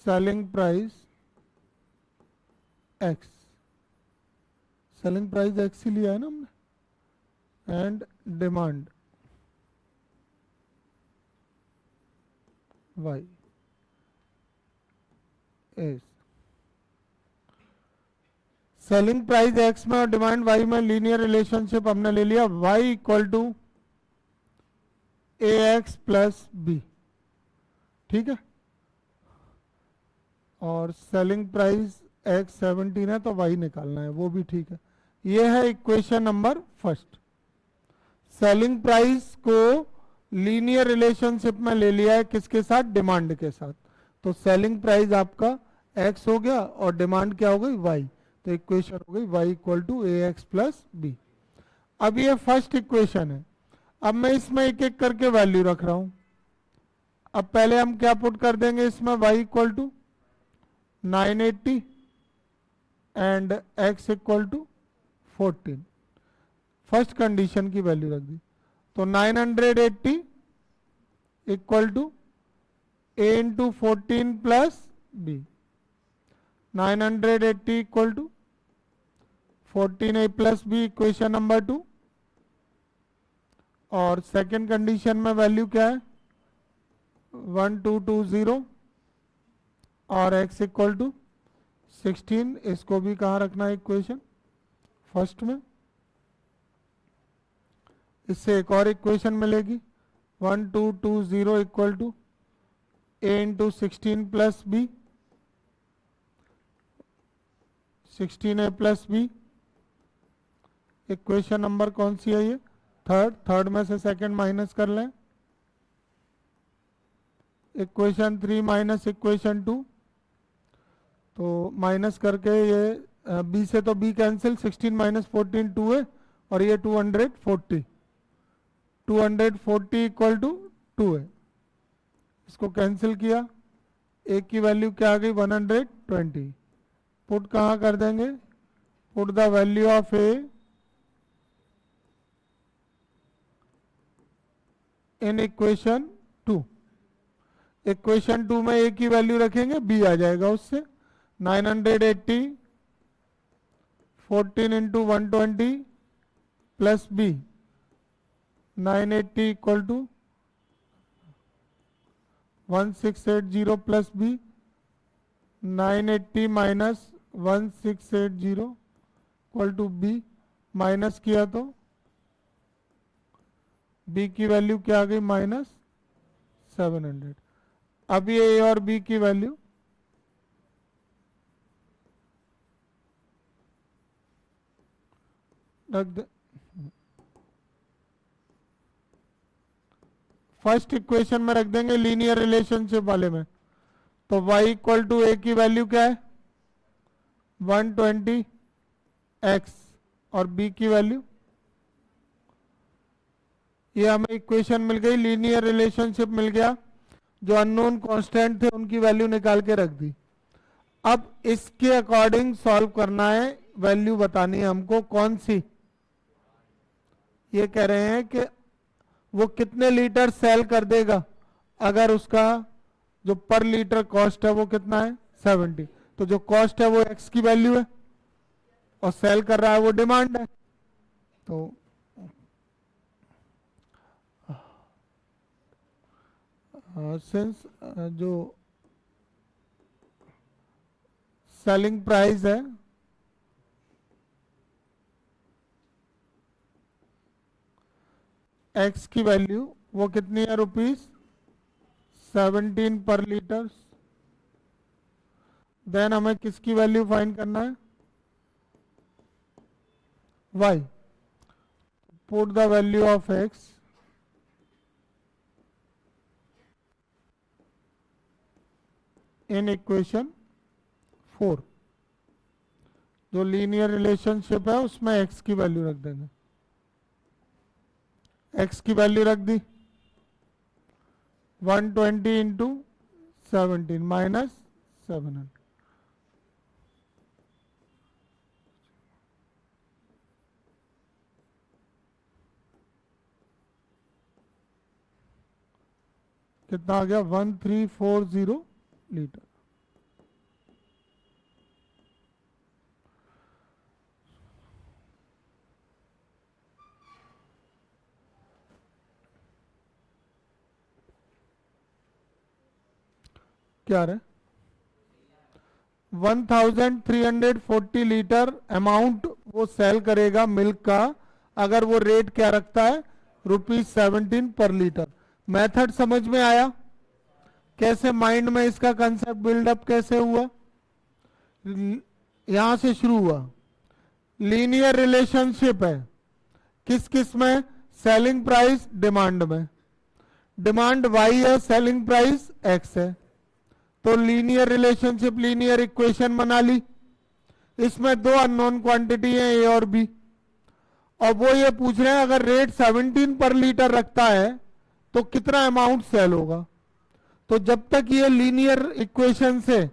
[SPEAKER 1] selling price x, selling price x ही लिया है ना हमने, and demand y is selling price x में और डिमांड y में लीनियर रिलेशनशिप हमने ले लिया, y equal to ax plus b. ठीक है, और सेलिंग प्राइस x 17 है तो y निकालना है, वो भी ठीक है। ये है equation number first. Selling price को लीनियर रिलेशनशिप में ले लिया है किसके साथ, डिमांड के साथ। तो सेलिंग प्राइस आपका x हो गया और डिमांड क्या हो गई y, तो इक्वेशन हो गई y equal to a x plus b. अब ये फर्स्ट इक्वेशन है। अब मैं इसमें एक एक करके वैल्यू रख रहा हूं। अब पहले हम क्या पुट कर देंगे इसमें, y equal to 980 and x equal to 14, first condition की वैल्यू रख दी। तो 980 equal to a into 14 plus b, 980 equal to 14a plus b, equation number 2। और सेकेंड कंडीशन में वैल्यू क्या है 1220 और x इक्वल टू 16, इसको भी कहाँ रखना है इक्वेशन फर्स्ट में। इससे एक और इक्वेशन मिलेगी 1220 equal to a into 16 plus b, 16a plus b. Equation number कौन सी है ये, थर्ड में से सेकंड माइनस कर लें, इक्वेशन 3 माइनस इक्वेशन 2, तो माइनस करके ये b से तो b कैंसिल, 16 माइनस 14 2 है, और ये 240 इक्वल टू 2 है, इसको कैंसिल किया ए की वैल्यू क्या आ गई 120। पुट कहाँ कर देंगे, put the value of a in equation 2। Equation 2 में ए की वैल्यू रखेंगे, बी आ जाएगा उससे 980 14 into 120 plus b 980 equal to 1680 plus b 980 minus 1680 equal to b. Minus किया तो बी की वैल्यू क्या आ गई -700। अब ये ए और बी की वैल्यू रख दे। फर्स्ट इक्वेशन में रख देंगे लीनियर रिलेशनशिप वाले में, तो y इक्वल टू ए की वैल्यू क्या है 120x और b की वैल्यू, ये हमें इक्वेशन मिल गई, लीनियर रिलेशनशिप मिल गया। जो अननोन कांस्टेंट थे उनकी वैल्यू निकाल के रख दी। अब इसके अकॉर्डिंग सॉल्व करना है, वैल्यू बतानी है हमको कौन सी। ये कह रहे हैं कि वो कितने लीटर सेल कर देगा अगर उसका जो पर लीटर कॉस्ट है वो कितना है 70। तो जो कॉस्ट है वो x की वैल्यू है और सेल कर रहा है वो डिमांड है। तो सिंस जो सेलिंग प्राइस है x की वैल्यू वो कितनी है ₹17 पर लीटर, देन हमें किसकी वैल्यू फाइंड करना है y। Put the value of x in equation 4। जो लीनियर रिलेशनशिप है उसमें x की वैल्यू रख देंगे। x की वैल्यू रख दी 120 इंटू 17 माइनस 700। कितना आ गया 1340 लीटर। क्या रहे 1340 लीटर अमाउंट वो सेल करेगा मिल्क का, अगर वो रेट क्या रखता है ₹17 पर लीटर। मेथड समझ में आया, कैसे माइंड में इसका कंसेप्ट बिल्डअप कैसे हुआ, यहां से शुरू हुआ। लीनियर रिलेशनशिप है किस किस में, सेलिंग प्राइस डिमांड में, डिमांड y है सेलिंग प्राइस x है। तो लीनियर रिलेशनशिप लीनियर इक्वेशन बना ली। इसमें दो अननोन क्वांटिटी है a और b, और वो ये पूछ रहे हैं अगर रेट 17 पर लीटर रखता है तो कितना अमाउंट सेल होगा। तो जब तक ये लीनियर इक्वेशन से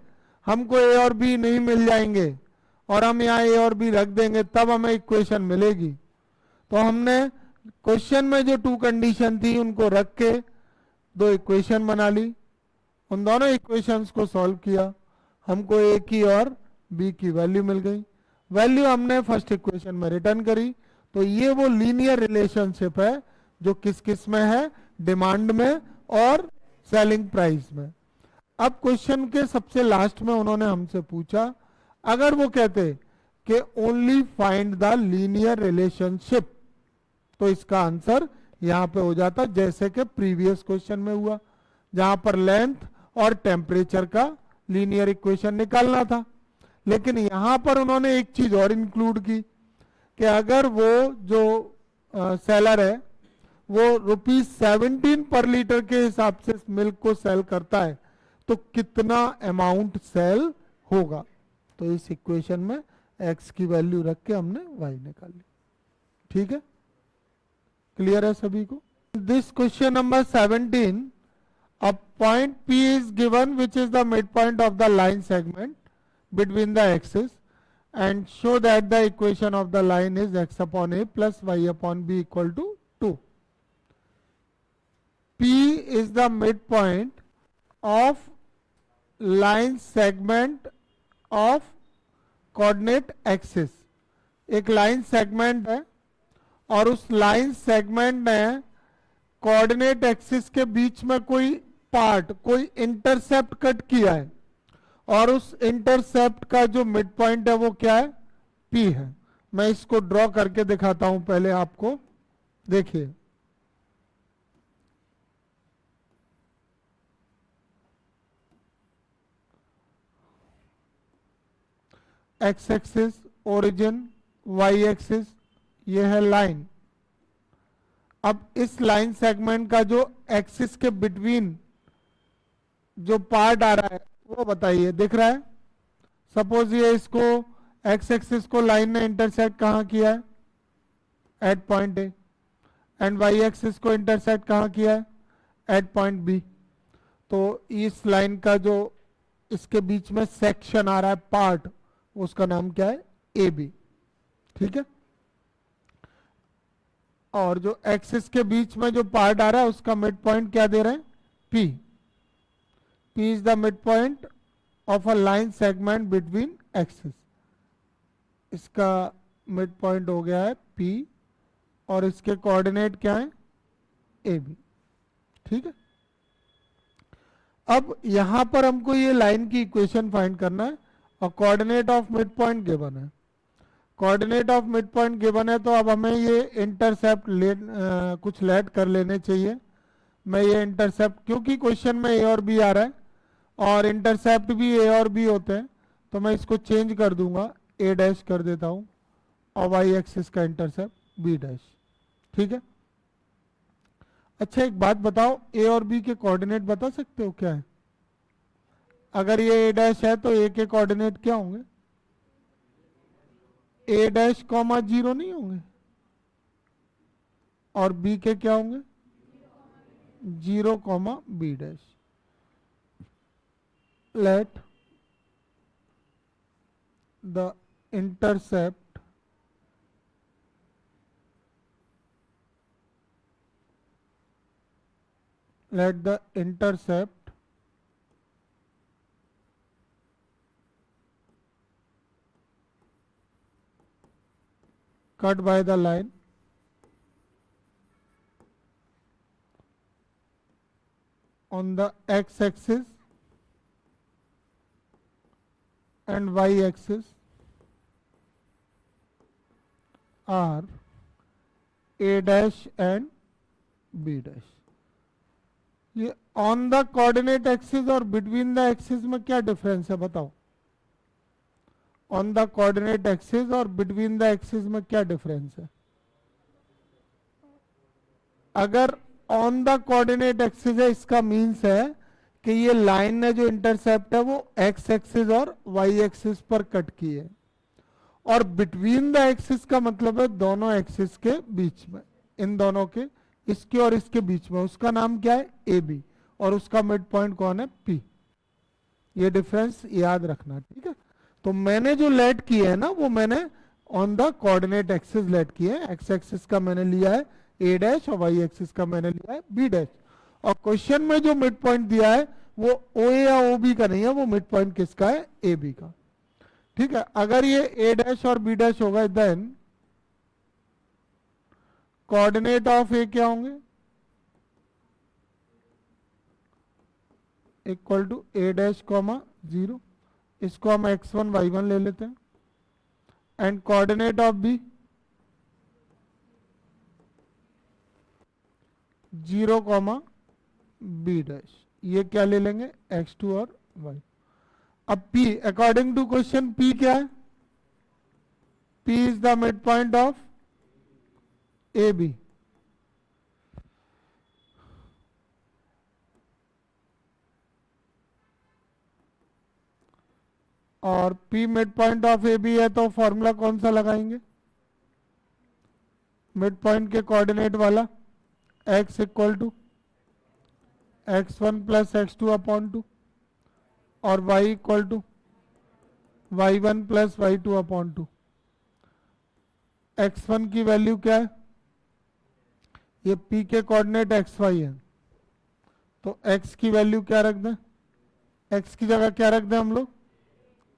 [SPEAKER 1] हमको a और b नहीं मिल जाएंगे और हम यहाँ a और b रख देंगे तब हमें इक्वेशन मिलेगी। तो हमने क्वेश्चन में जो 2 कंडीशन थी उनको रख के 2 इक्वेशन बना ली, उन दोनों इक्वेशंस को सॉल्व किया, हमको a की और b की वैल्यू मिल गई। वैल्यू हमने फर्स्ट इक्वेशन में रिटर्न करी। तो ये वो लीनियर रिलेशनशिप है जो किस किस में है, डिमांड में और सेलिंग प्राइस में। अब क्वेश्चन के सबसे लास्ट में उन्होंने हमसे पूछा अगर वो कहते कि only find the linear relationship, तो इसका आंसर यहां पे हो जाता जैसे कि प्रीवियस क्वेश्चन में हुआ जहां पर लेंथ और टेम्परेचर का लीनियर इक्वेशन निकालना था। लेकिन यहां पर उन्होंने एक चीज और इंक्लूड की कि अगर वो जो सेलर है वो ₹17 पर लीटर के हिसाब से मिल्क को सेल करता है तो कितना अमाउंट सेल होगा। तो इस इक्वेशन में x की वैल्यू रख के हमने y निकाल ली। ठीक है, क्लियर है सभी को। दिस क्वेश्चन नंबर 17 अब point P is given which is the midpoint of the line segment between the axes and show that the equation of the line is x upon a plus y upon b equal to 2. P is the midpoint of line segment of coordinate axis. एक line segment है और उस line segment में coordinate axis के बीच में कोई part, कोई intercept cut किया है और उस इंटरसेप्ट का जो मिड पॉइंट है वो क्या है? P है. मैं इसको ड्रॉ करके दिखाता हूं पहले आपको. देखिए, x axis origin, y axis, ये है लाइन. अब इस लाइन सेगमेंट का जो एक्सिस के बिटवीन जो पार्ट आ रहा है वो बताइए. दिख रहा है? सपोज ये इसको एक्स एक्सिस को लाइन ने इंटरसेक्ट कहां किया है? At point a. And y axis को इंटरसेक्ट कहां किया है? At point b. तो इस लाइन का जो इसके बीच में सेक्शन आ रहा है, पार्ट, उसका नाम क्या है? A b. ठीक है. और जो एक्सिस के बीच में जो पार्ट आ रहा है उसका मिड पॉइंट क्या दे रहे हैं? P. P is the mid point of a line segment between axis. इसका मिड पॉइंट हो गया है P और इसके कोऑर्डिनेट क्या है? AB. ठीक है. अब यहां पर हमको ये लाइन की इक्वेशन फाइंड करना है और coordinate of mid point given है. Coordinate of mid point given है तो अब हमें ये इंटरसेप्ट कुछ लेट कर लेने चाहिए. मैं ये इंटरसेप्ट, क्योंकि क्वेश्चन में ए और बी आ रहा है और इंटरसेप्ट भी ए और बी होते हैं, तो मैं इसको चेंज कर दूंगा, ए डैश कर देता हूं और वाई एक्सिस का इंटरसेप्ट बी डैश. ठीक है. अच्छा, एक बात बताओ, ए और बी के कोऑर्डिनेट बता सकते हो क्या है? अगर ये ए डैश है तो ए के कोऑर्डिनेट क्या होंगे? ए डैश कॉमा 0 नहीं होंगे? और बी के क्या होंगे? 0 comma b dash. Let the intercept cut by the line on the x axis and y axis are a dash and b dash. ये ऑन द कोऑर्डिनेट एक्सिस और बिटवीन द एक्सिस में क्या difference है बताओ? On the coordinate axis और between the axis में क्या difference है? अगर ऑन द कोऑर्डिनेट एक्सिस है, इसका मीन्स है कि ये लाइन ने जो इंटरसेप्ट है वो एक्स एक्सिस और वाई एक्सिस पर कट की है. और बिटवीन द एक्सिस का मतलब है दोनों एक्सिस के बीच में, इन दोनों के, इसके और इसके बीच में. उसका नाम क्या है? A b. और उसका मिड पॉइंट कौन है? P. ये डिफरेंस याद रखना. ठीक है. तो मैंने जो लेट किए है ना, वो मैंने on the coordinate axis let किए हैं. एक्स एक्सिस का मैंने लिया है ए डैश और वाई एक्सिस का मैंने लिया है बी डैश. और क्वेश्चन में जो मिड पॉइंट दिया है वो ओ ए या ओ बी का नहीं है, वो मिड पॉइंट किसका है? ए बी का. ठीक है. अगर ये ए डैश और बी डैश होगा देन कोऑर्डिनेट ऑफ ए क्या होंगे? Equal to a dash comma 0. इसको हम x1 y1 ले लेते हैं. And coordinate of b 0 comma b dash. ये क्या ले लेंगे? x2 और y. अब P, according to question P क्या है? P is the mid point of a b. और P mid point of a b है तो फॉर्मूला कौन सा लगाएंगे? मिड पॉइंट के कोऑर्डिनेट वाला, x equal to x1 plus x2 upon 2 और y equal to y1 plus y2 upon 2। x1 की वैल्यू क्या है? ये p के कोऑर्डिनेट xy है, तो x की वैल्यू क्या रख दें? x की जगह क्या रख दें हम लोग?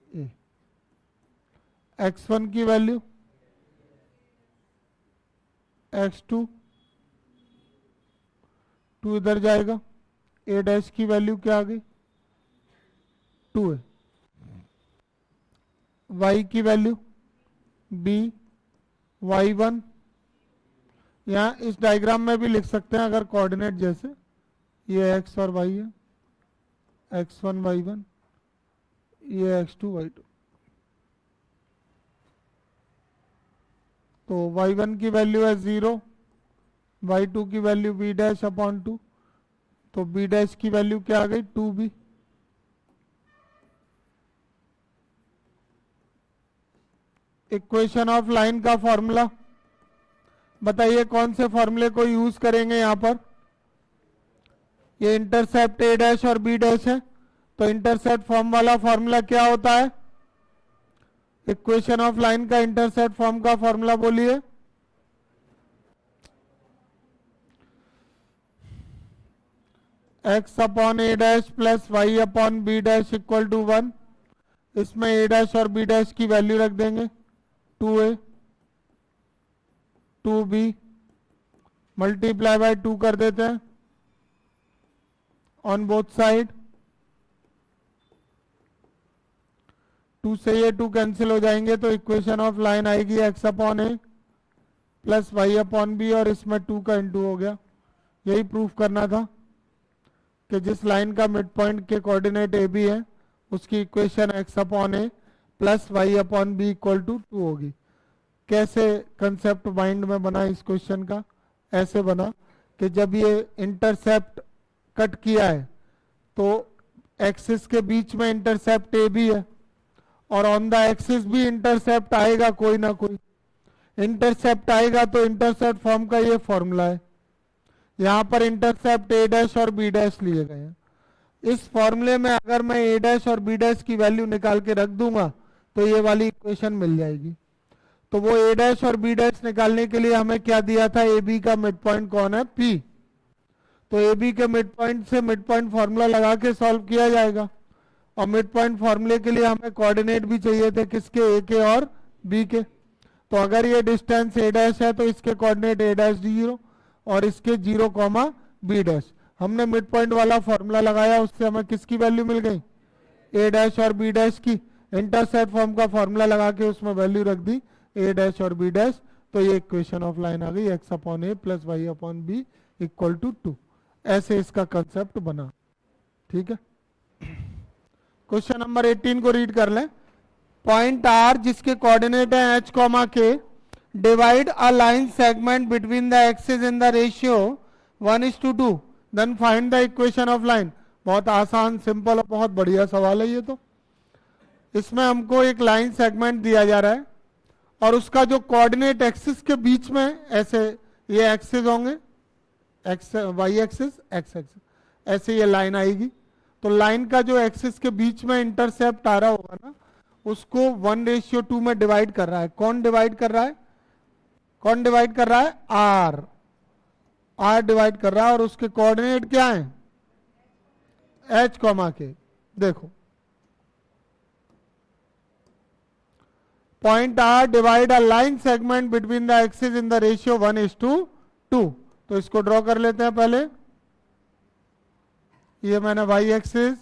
[SPEAKER 1] a। x1 की वैल्यू x2, 2 इधर जाएगा, a डैश की वैल्यू क्या आ गई? 2 है। y की वैल्यू b, y1, यहाँ इस डायग्राम में भी लिख सकते हैं अगर कोऑर्डिनेट जैसे, ये x और y है, x1 y1, ये x2 y2। तो y1 की वैल्यू है 0, y2 की वैल्यू b डैश अपॉन 2, तो b डैश की वैल्यू क्या आ गई? 2b। इक्वेशन ऑफ लाइन का फॉर्मूला बताइए, कौन से फॉर्मूले को यूज करेंगे यहां पर? ये इंटरसेप्ट a डैश और b डैश है, तो इंटरसेप्ट फॉर्म वाला फॉर्मूला क्या होता है? इक्वेशन ऑफ लाइन का इंटरसेप्ट फॉर्म का फॉर्मूला बोलिए। x upon a dash plus y upon b dash equal to 1। इसमें a डैश और b डैश की वैल्यू रख देंगे, 2a 2b मल्टीप्लाई बाय 2 कर देते हैं ऑन बोथ साइड। 2 से ये 2 कैंसिल हो जाएंगे, तो इक्वेशन ऑफ लाइन आएगी x upon a plus y upon B, और इसमें 2 का इंटू हो गया। यही प्रूफ करना था कि जिस लाइन का मिड पॉइंट के कोऑर्डिनेट ए बी है उसकी equation x upon a plus y upon b equal to 2 होगी। कैसे कंसेप्ट माइंड में बना इस क्वेश्चन का? ऐसे बना कि जब ये इंटरसेप्ट कट किया है तो एक्सिस के बीच में इंटरसेप्ट ए बी है, और ऑन द एक्सिस भी इंटरसेप्ट आएगा, कोई ना कोई इंटरसेप्ट आएगा, तो इंटरसेप्ट फॉर्म का ये फॉर्मूला है। यहाँ पर इंटरसेप्ट ए डैश और बी डैश लिए गए हैं। इस फॉर्मूले में अगर मैं ए डैश और बी डैश की वैल्यू निकाल के रख दूंगा तो ये वाली इक्वेशन मिल जाएगी। तो वो ए डैश और बी डैश निकालने के लिए हमें क्या दिया था? ए बी का मिड पॉइंट कौन है? पी। तो ए बी के मिड पॉइंट से मिड पॉइंट फॉर्मूला लगा के सॉल्व किया जाएगा, और मिड पॉइंट फॉर्मूले के लिए हमें कोऑर्डिनेट भी चाहिए थे, किसके? ए के और बी के। तो अगर ये डिस्टेंस ए डैश है तो इसके कोऑर्डिनेट ए डैश 0 और इसके 0 कॉमा बी डैश। हमने मिड पॉइंट वाला फॉर्मूला लगाया, उससे हमें किसकी वैल्यू मिल गई? ए डैश और बी डैश की। इंटरसेप्ट फॉर्म का फॉर्मूला लगा के उसमें वैल्यू रख दी, ए डैश और बी डैश, तो ये इक्वेशन ऑफ लाइन आ गई x upon a plus y upon b equal to 2। ऐसे इसका कंसेप्ट बना। ठीक है, क्वेश्चन नंबर 18 को रीड कर लें। पॉइंट आर जिसके कोऑर्डिनेट है h comma k, divide a line segment between the axis in the ratio 1:2, then find the equation of line. बहुत आसान, सिंपल और बहुत बढ़िया सवाल है ये। तो इसमें हमको एक लाइन सेगमेंट दिया जा रहा है और उसका जो कोऑर्डिनेट एक्सिस के बीच में, ऐसे ये एक्सिस होंगे, x y axis x axis, ऐसे ये लाइन आएगी। तो लाइन का जो एक्सिस के बीच में इंटरसेप्ट आ रहा होगा ना, उसको 1:2 में डिवाइड कर रहा है। कौन डिवाइड कर रहा है? कौन डिवाइड कर रहा है? आर। आर डिवाइड कर रहा है, और उसके कोऑर्डिनेट क्या है? H comma k. देखो, point R divide a line segment between the axis in the ratio 1:2। तो इसको ड्रॉ कर लेते हैं पहले। ये मैंने वाई एक्सिस,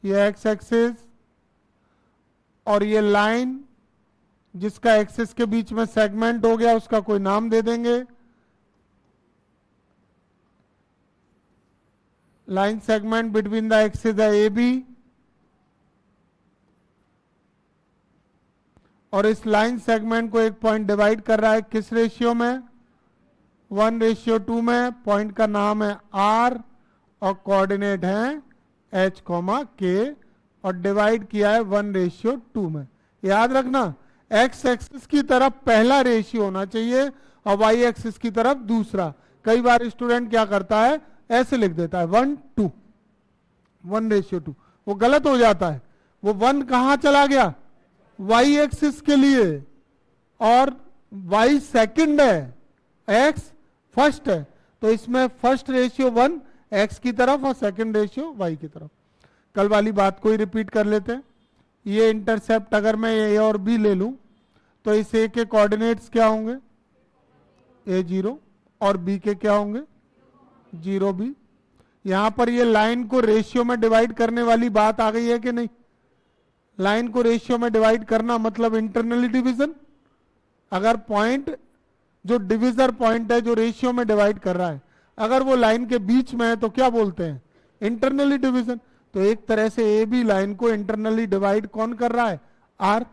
[SPEAKER 1] ये एक्स एक्सिस, और ये लाइन जिसका एक्सिस के बीच में सेगमेंट हो गया उसका कोई नाम दे देंगे। Line segment between the axis है ए बी, और इस लाइन सेगमेंट को एक पॉइंट डिवाइड कर रहा है किस रेशियो में? 1:2 में। पॉइंट का नाम है आर और कोऑर्डिनेट है एच कॉमा के, और डिवाइड किया है 1:2 में। याद रखना, एक्स एक्सिस की तरफ पहला रेशियो होना चाहिए और वाई एक्सिस की तरफ दूसरा। कई बार स्टूडेंट क्या करता है, ऐसे लिख देता है 1:2, 1:2, वो गलत हो जाता है। वो 1 कहां चला गया, y एक्सिस के लिए, और y सेकंड है, x फर्स्ट है, तो इसमें फर्स्ट रेशियो 1 x की तरफ और सेकंड रेशियो y की तरफ। कल वाली बात को ही रिपीट कर लेते हैं। ये इंटरसेप्ट अगर मैं a और b ले लूं तो इस a के कोऑर्डिनेट्स क्या होंगे, a0, और b के क्या होंगे, 0b। यहां पर ये लाइन को रेशियो में डिवाइड करने वाली बात आ गई है कि नहीं। लाइन को रेशियो में डिवाइड करना मतलब इंटरनली डिवीजन। अगर पॉइंट जो डिविजर पॉइंट है, जो रेशियो में डिवाइड कर रहा है, अगर वो लाइन के बीच में है तो क्या बोलते हैं, इंटरनली डिवीजन। तो एक तरह से ए बी लाइन को इंटरनली डिवाइड कौन कर रहा है, आर।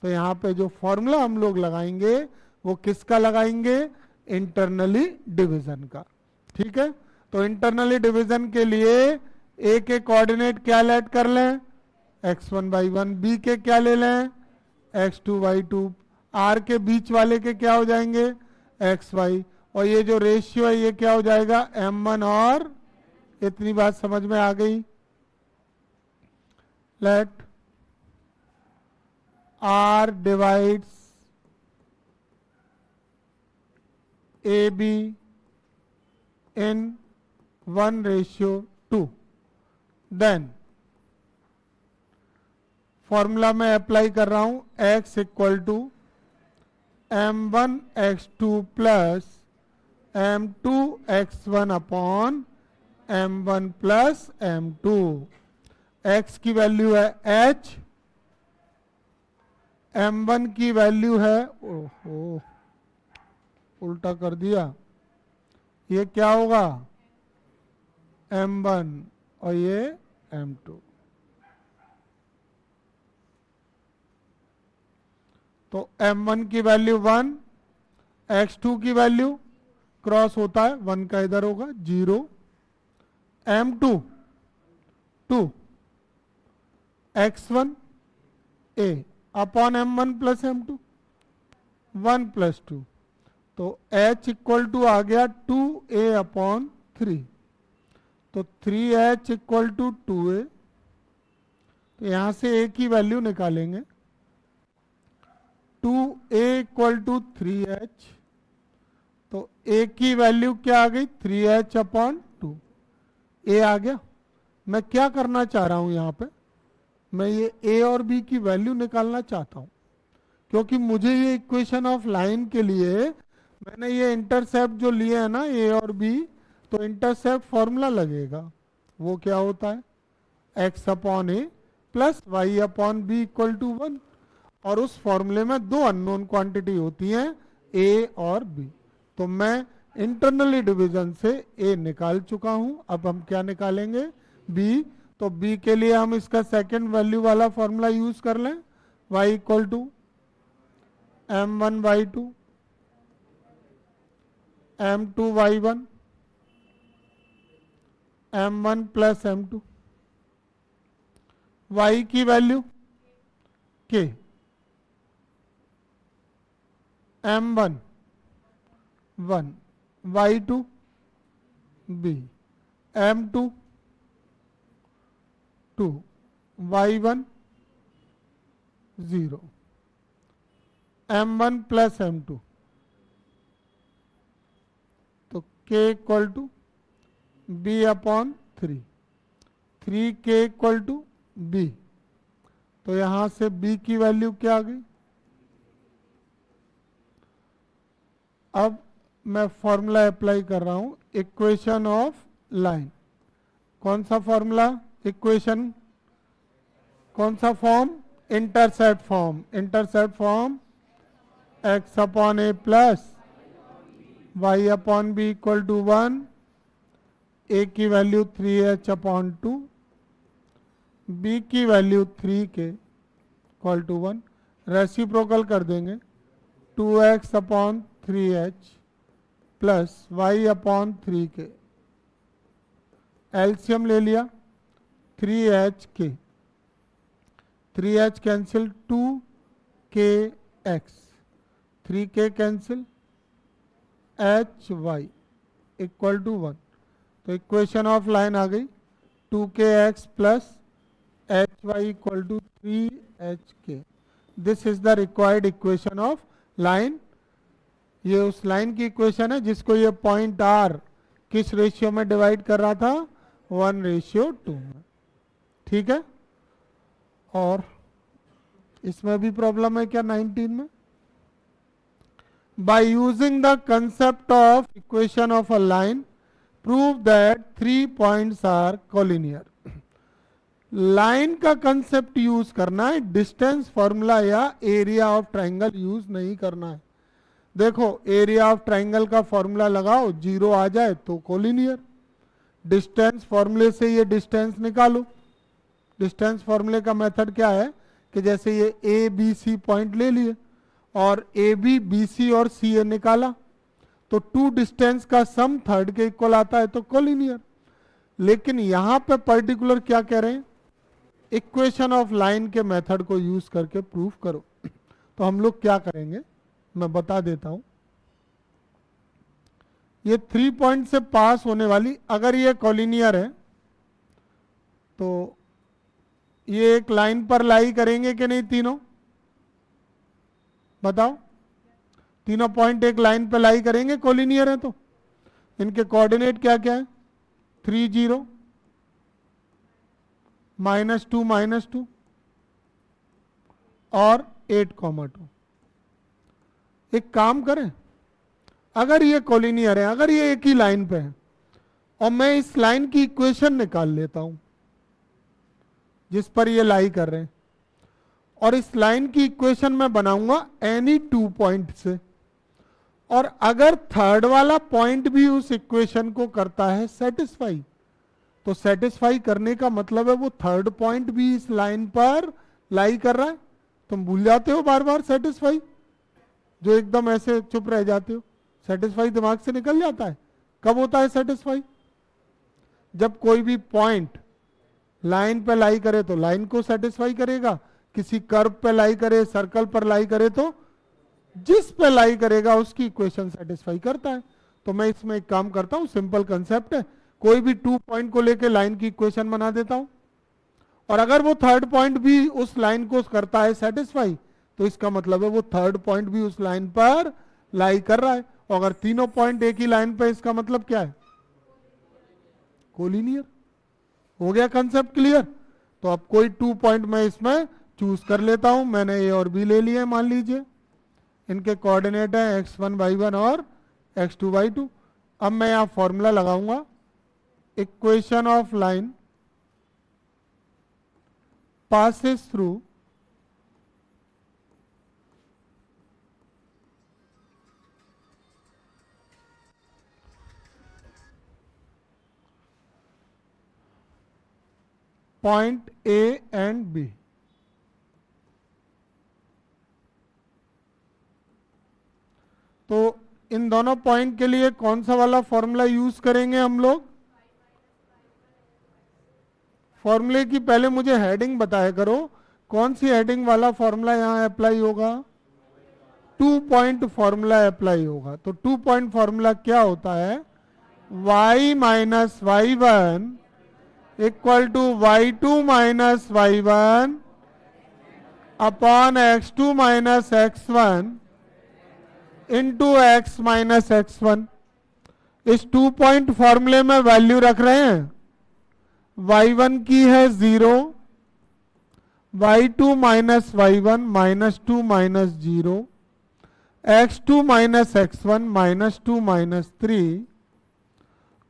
[SPEAKER 1] तो यहाँ पे जो फॉर्मूला हम लोग लगाएंगे वो किसका लगाएंगे, इंटरनली डिवीजन का। ठीक है, तो इंटरनली डिवीजन के लिए ए के कोऑर्डिनेट क्या लेट कर लें, x1/1, बी के क्या ले लें, x2/2, आर के बीच वाले के क्या हो जाएंगे, xy, और ये जो रेशियो है ये क्या हो जाएगा, m1 और, इतनी बात समझ में आ गई। Let r divides AB in 1:2, then formula में अप्लाई कर रहा हूं, x equal to m1x2 plus m2x1 upon m1 plus m2। x की वैल्यू है h, m1 की वैल्यू है, ओहो उल्टा कर दिया, ये क्या होगा m1 और ये m2। तो m1 की वैल्यू 1, x2 की वैल्यू क्रॉस होता है 1 का इधर होगा 0, m2 2, x1 a upon m1 plus m2, 1 + 2। तो h इक्वल टू आ गया 2a अपॉन 3, तो 3h इक्वल टू 2a। तो यहां से a की वैल्यू निकालेंगे, 2a इक्वल टू 3h, तो a की वैल्यू क्या आ गई, 3h अपॉन 2, a आ गया। मैं क्या करना चाह रहा हूं यहां पे, मैं ये a और b की वैल्यू निकालना चाहता हूं, क्योंकि मुझे ये इक्वेशन ऑफ लाइन के लिए मैंने ये इंटरसेप्ट जो लिए है ना a और b, तो इंटरसेप्ट फॉर्मूला लगेगा। वो क्या होता है, x upon a plus y upon b equal to 1, और उस फॉर्मूले में 2 अननोन क्वांटिटी होती हैं a और b। तो मैं इंटरनली डिवीजन से a निकाल चुका हूं, अब हम क्या निकालेंगे, b। तो b के लिए हम इसका सेकंड वैल्यू वाला फॉर्मूला यूज कर लें, y equal to m1/2 m2/1 m1 plus m2, y की value k, m1 1, y2 b, m2 2, y1 0, m1 plus m2, तो k equal to b upon 3, 3k equal to b। तो यहां से b की value क्या आ गई। अब मैं फॉर्मूला अप्लाई कर रहा हूं, इक्वेशन ऑफ लाइन। कौन सा फॉर्मूला, इक्वेशन कौन सा form, intercept form. Intercept form x upon a plus y upon b equal to 1, a की वैल्यू 3h अपॉन 2, b की value 3k equal to 1। Reciprocal कर देंगे, 2x upon 3h plus y upon 3k, LCM ले लिया, 3hk, 3h cancel, 2kx, 3k cancel, hy equal to 1। तो equation of line आ गई 2kx plus h y equal to 3hk। This is the required equation of line. ये उस line की equation है जिसको ये पॉइंट आर किस रेशियो में डिवाइड कर रहा था, 1:2 में। ठीक है। और इसमें भी प्रॉब्लम है क्या 19 में? By using the concept of equation of a line prove that 3 points are collinear. Line का कंसेप्ट यूज करना है, डिस्टेंस फॉर्मूला या एरिया ऑफ ट्राइंगल यूज नहीं करना है। देखो एरिया ऑफ ट्राइंगल का फॉर्मूला लगाओ, 0 आ जाए तो कोलिनियर। डिस्टेंस फॉर्मूले से ये डिस्टेंस निकालो। डिस्टेंस फॉर्मूले का मेथड क्या है कि जैसे ये ए बी सी पॉइंट ले लिए और ए बी बी सी और सी ए निकाला तो 2 डिस्टेंस का सम थर्ड के इक्वल आता है तो कोलिनियर। लेकिन यहां पे पर्टिकुलर क्या कह रहे हैं, इक्वेशन ऑफ लाइन के मेथड को यूज करके प्रूफ करो। तो हम लोग क्या करेंगे मैं बता देता हूं। ये 3 पॉइंट से पास होने वाली, अगर ये कोलिनियर है तो ये एक लाइन पर लाई करेंगे कि नहीं तीनों? बताओ, तीनों पॉइंट एक लाइन पर लाई करेंगे कोलिनियर है तो? इनके कोऑर्डिनेट क्या क्या है? 3 0 -2 -2 और 8 2। एक काम करें, अगर ये कोलिनियर है, अगर ये एक ही लाइन पे है और मैं इस लाइन की इक्वेशन निकाल लेता हूं जिस पर ये लाई कर रहे हैं, और इस लाइन की इक्वेशन मैं बनाऊंगा एनी 2 पॉइंट से, और अगर थर्ड वाला पॉइंट भी उस इक्वेशन को करता है सेटिस्फाई, तो सेटिस्फाई करने का मतलब है वो थर्ड पॉइंट भी इस लाइन पर लाई कर रहा है। तुम भूल जाते हो बार बार सेटिस्फाई, जो एकदम ऐसे चुप रह जाते हो। सेटिस्फाई दिमाग से निकल जाता है। कब होता है सेटिस्फाई? जब कोई भी पॉइंट लाइन पे लाई करे तो लाइन को सेटिस्फाई करेगा, किसी कर्व पे लाई करे, सर्कल पर लाई करे तो जिस पे लाई करेगा उसकी इक्वेशन सेटिस्फाई करता है। तो मैं इसमें एक काम करता हूं, सिंपल कंसेप्ट है, कोई भी 2 पॉइंट को लेके लाइन की इक्वेशन बना देता हूं, और अगर वो थर्ड पॉइंट भी उस लाइन को करता है सेटिस्फाई, तो इसका मतलब है वो थर्ड पॉइंट भी उस लाइन पर लाई कर रहा है। और अगर तीनों पॉइंट एक ही लाइन पे, इसका मतलब क्या है? कोलिनियर। हो गया कंसेप्ट क्लियर? तो अब कोई 2 पॉइंट मैं इसमें चूज कर लेता हूं। मैंने ए और बी ले लिए, मान लीजिए इनके कोऑर्डिनेट है x1 y1 और x2 y2। अब मैं यहां फॉर्मूला लगाऊंगा, equation of line passes through point A and B। तो इन दोनों पॉइंट के लिए कौन सा वाला फॉर्मूला यूज करेंगे हम लोग? फॉर्मूले की पहले मुझे हेडिंग बताया करो, कौन सी हेडिंग वाला फॉर्मूला यहां अप्लाई होगा? 2 पॉइंट फॉर्मूला अप्लाई होगा। तो 2 पॉइंट फॉर्मूला क्या होता है? y minus y1 equal to y2 minus y1 upon x2 minus x1 into x minus x1। इस 2 पॉइंट फॉर्मूले में वैल्यू रख रहे हैं, y1 की है 0, y2 minus y1 -2 minus 0, x2 minus x1 -2 minus 3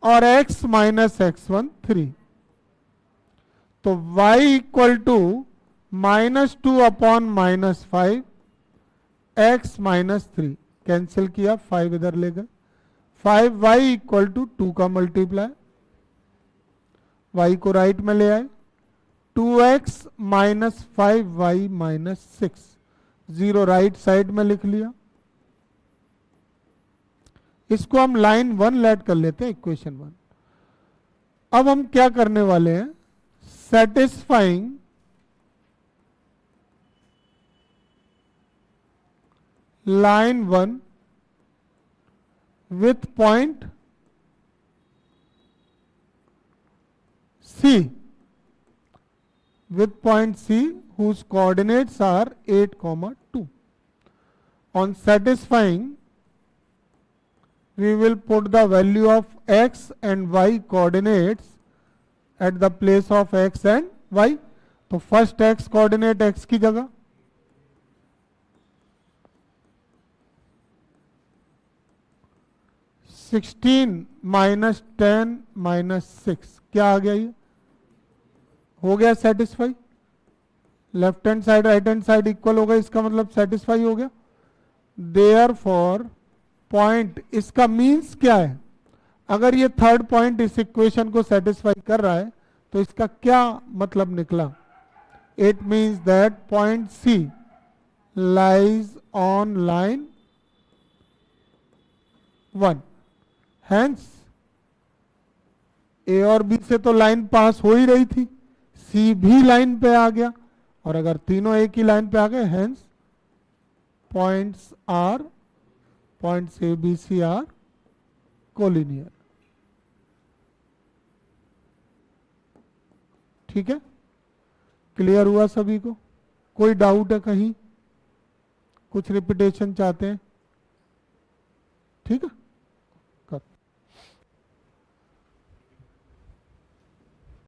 [SPEAKER 1] और x माइनस x1 3। तो y equal to -2 upon -5 x minus 3, cancel किया, 5 इधर ले गए, 5y इक्वल टू 2 का मल्टीप्लाई, y को राइट में ले आए, 2x minus 5y minus 6, 0 right side में लिख लिया। इसको हम लाइन 1 लेट कर लेते हैं, इक्वेशन 1। अब हम क्या करने वाले हैं? Satisfying line 1 with point C, with point C whose coordinates are 8, 2. On satisfying, we will put the value of x and y coordinates at the place of x and y. तो first x coordinate x की जगह, -16 -10 -6, क्या आ गया, ये हो गया satisfy. Left hand side right hand side equal हो गया, इसका मतलब सेटिस्फाई हो गया. देयरफॉर पॉइंट, इसका मीन्स क्या है, अगर ये थर्ड पॉइंट इस इक्वेशन को सेटिस्फाई कर रहा है तो इसका क्या मतलब निकला. It means that point C lies on line 1. Hence A और बी से तो लाइन पास हो ही रही थी, सी भी लाइन पे आ गया, और अगर तीनों एक ही लाइन पे आ गए, hence points are, points A B C are collinear. ठीक है, क्लियर हुआ सभी को? कोई डाउट है कहीं, कुछ रिपीटेशन चाहते हैं? ठीक है.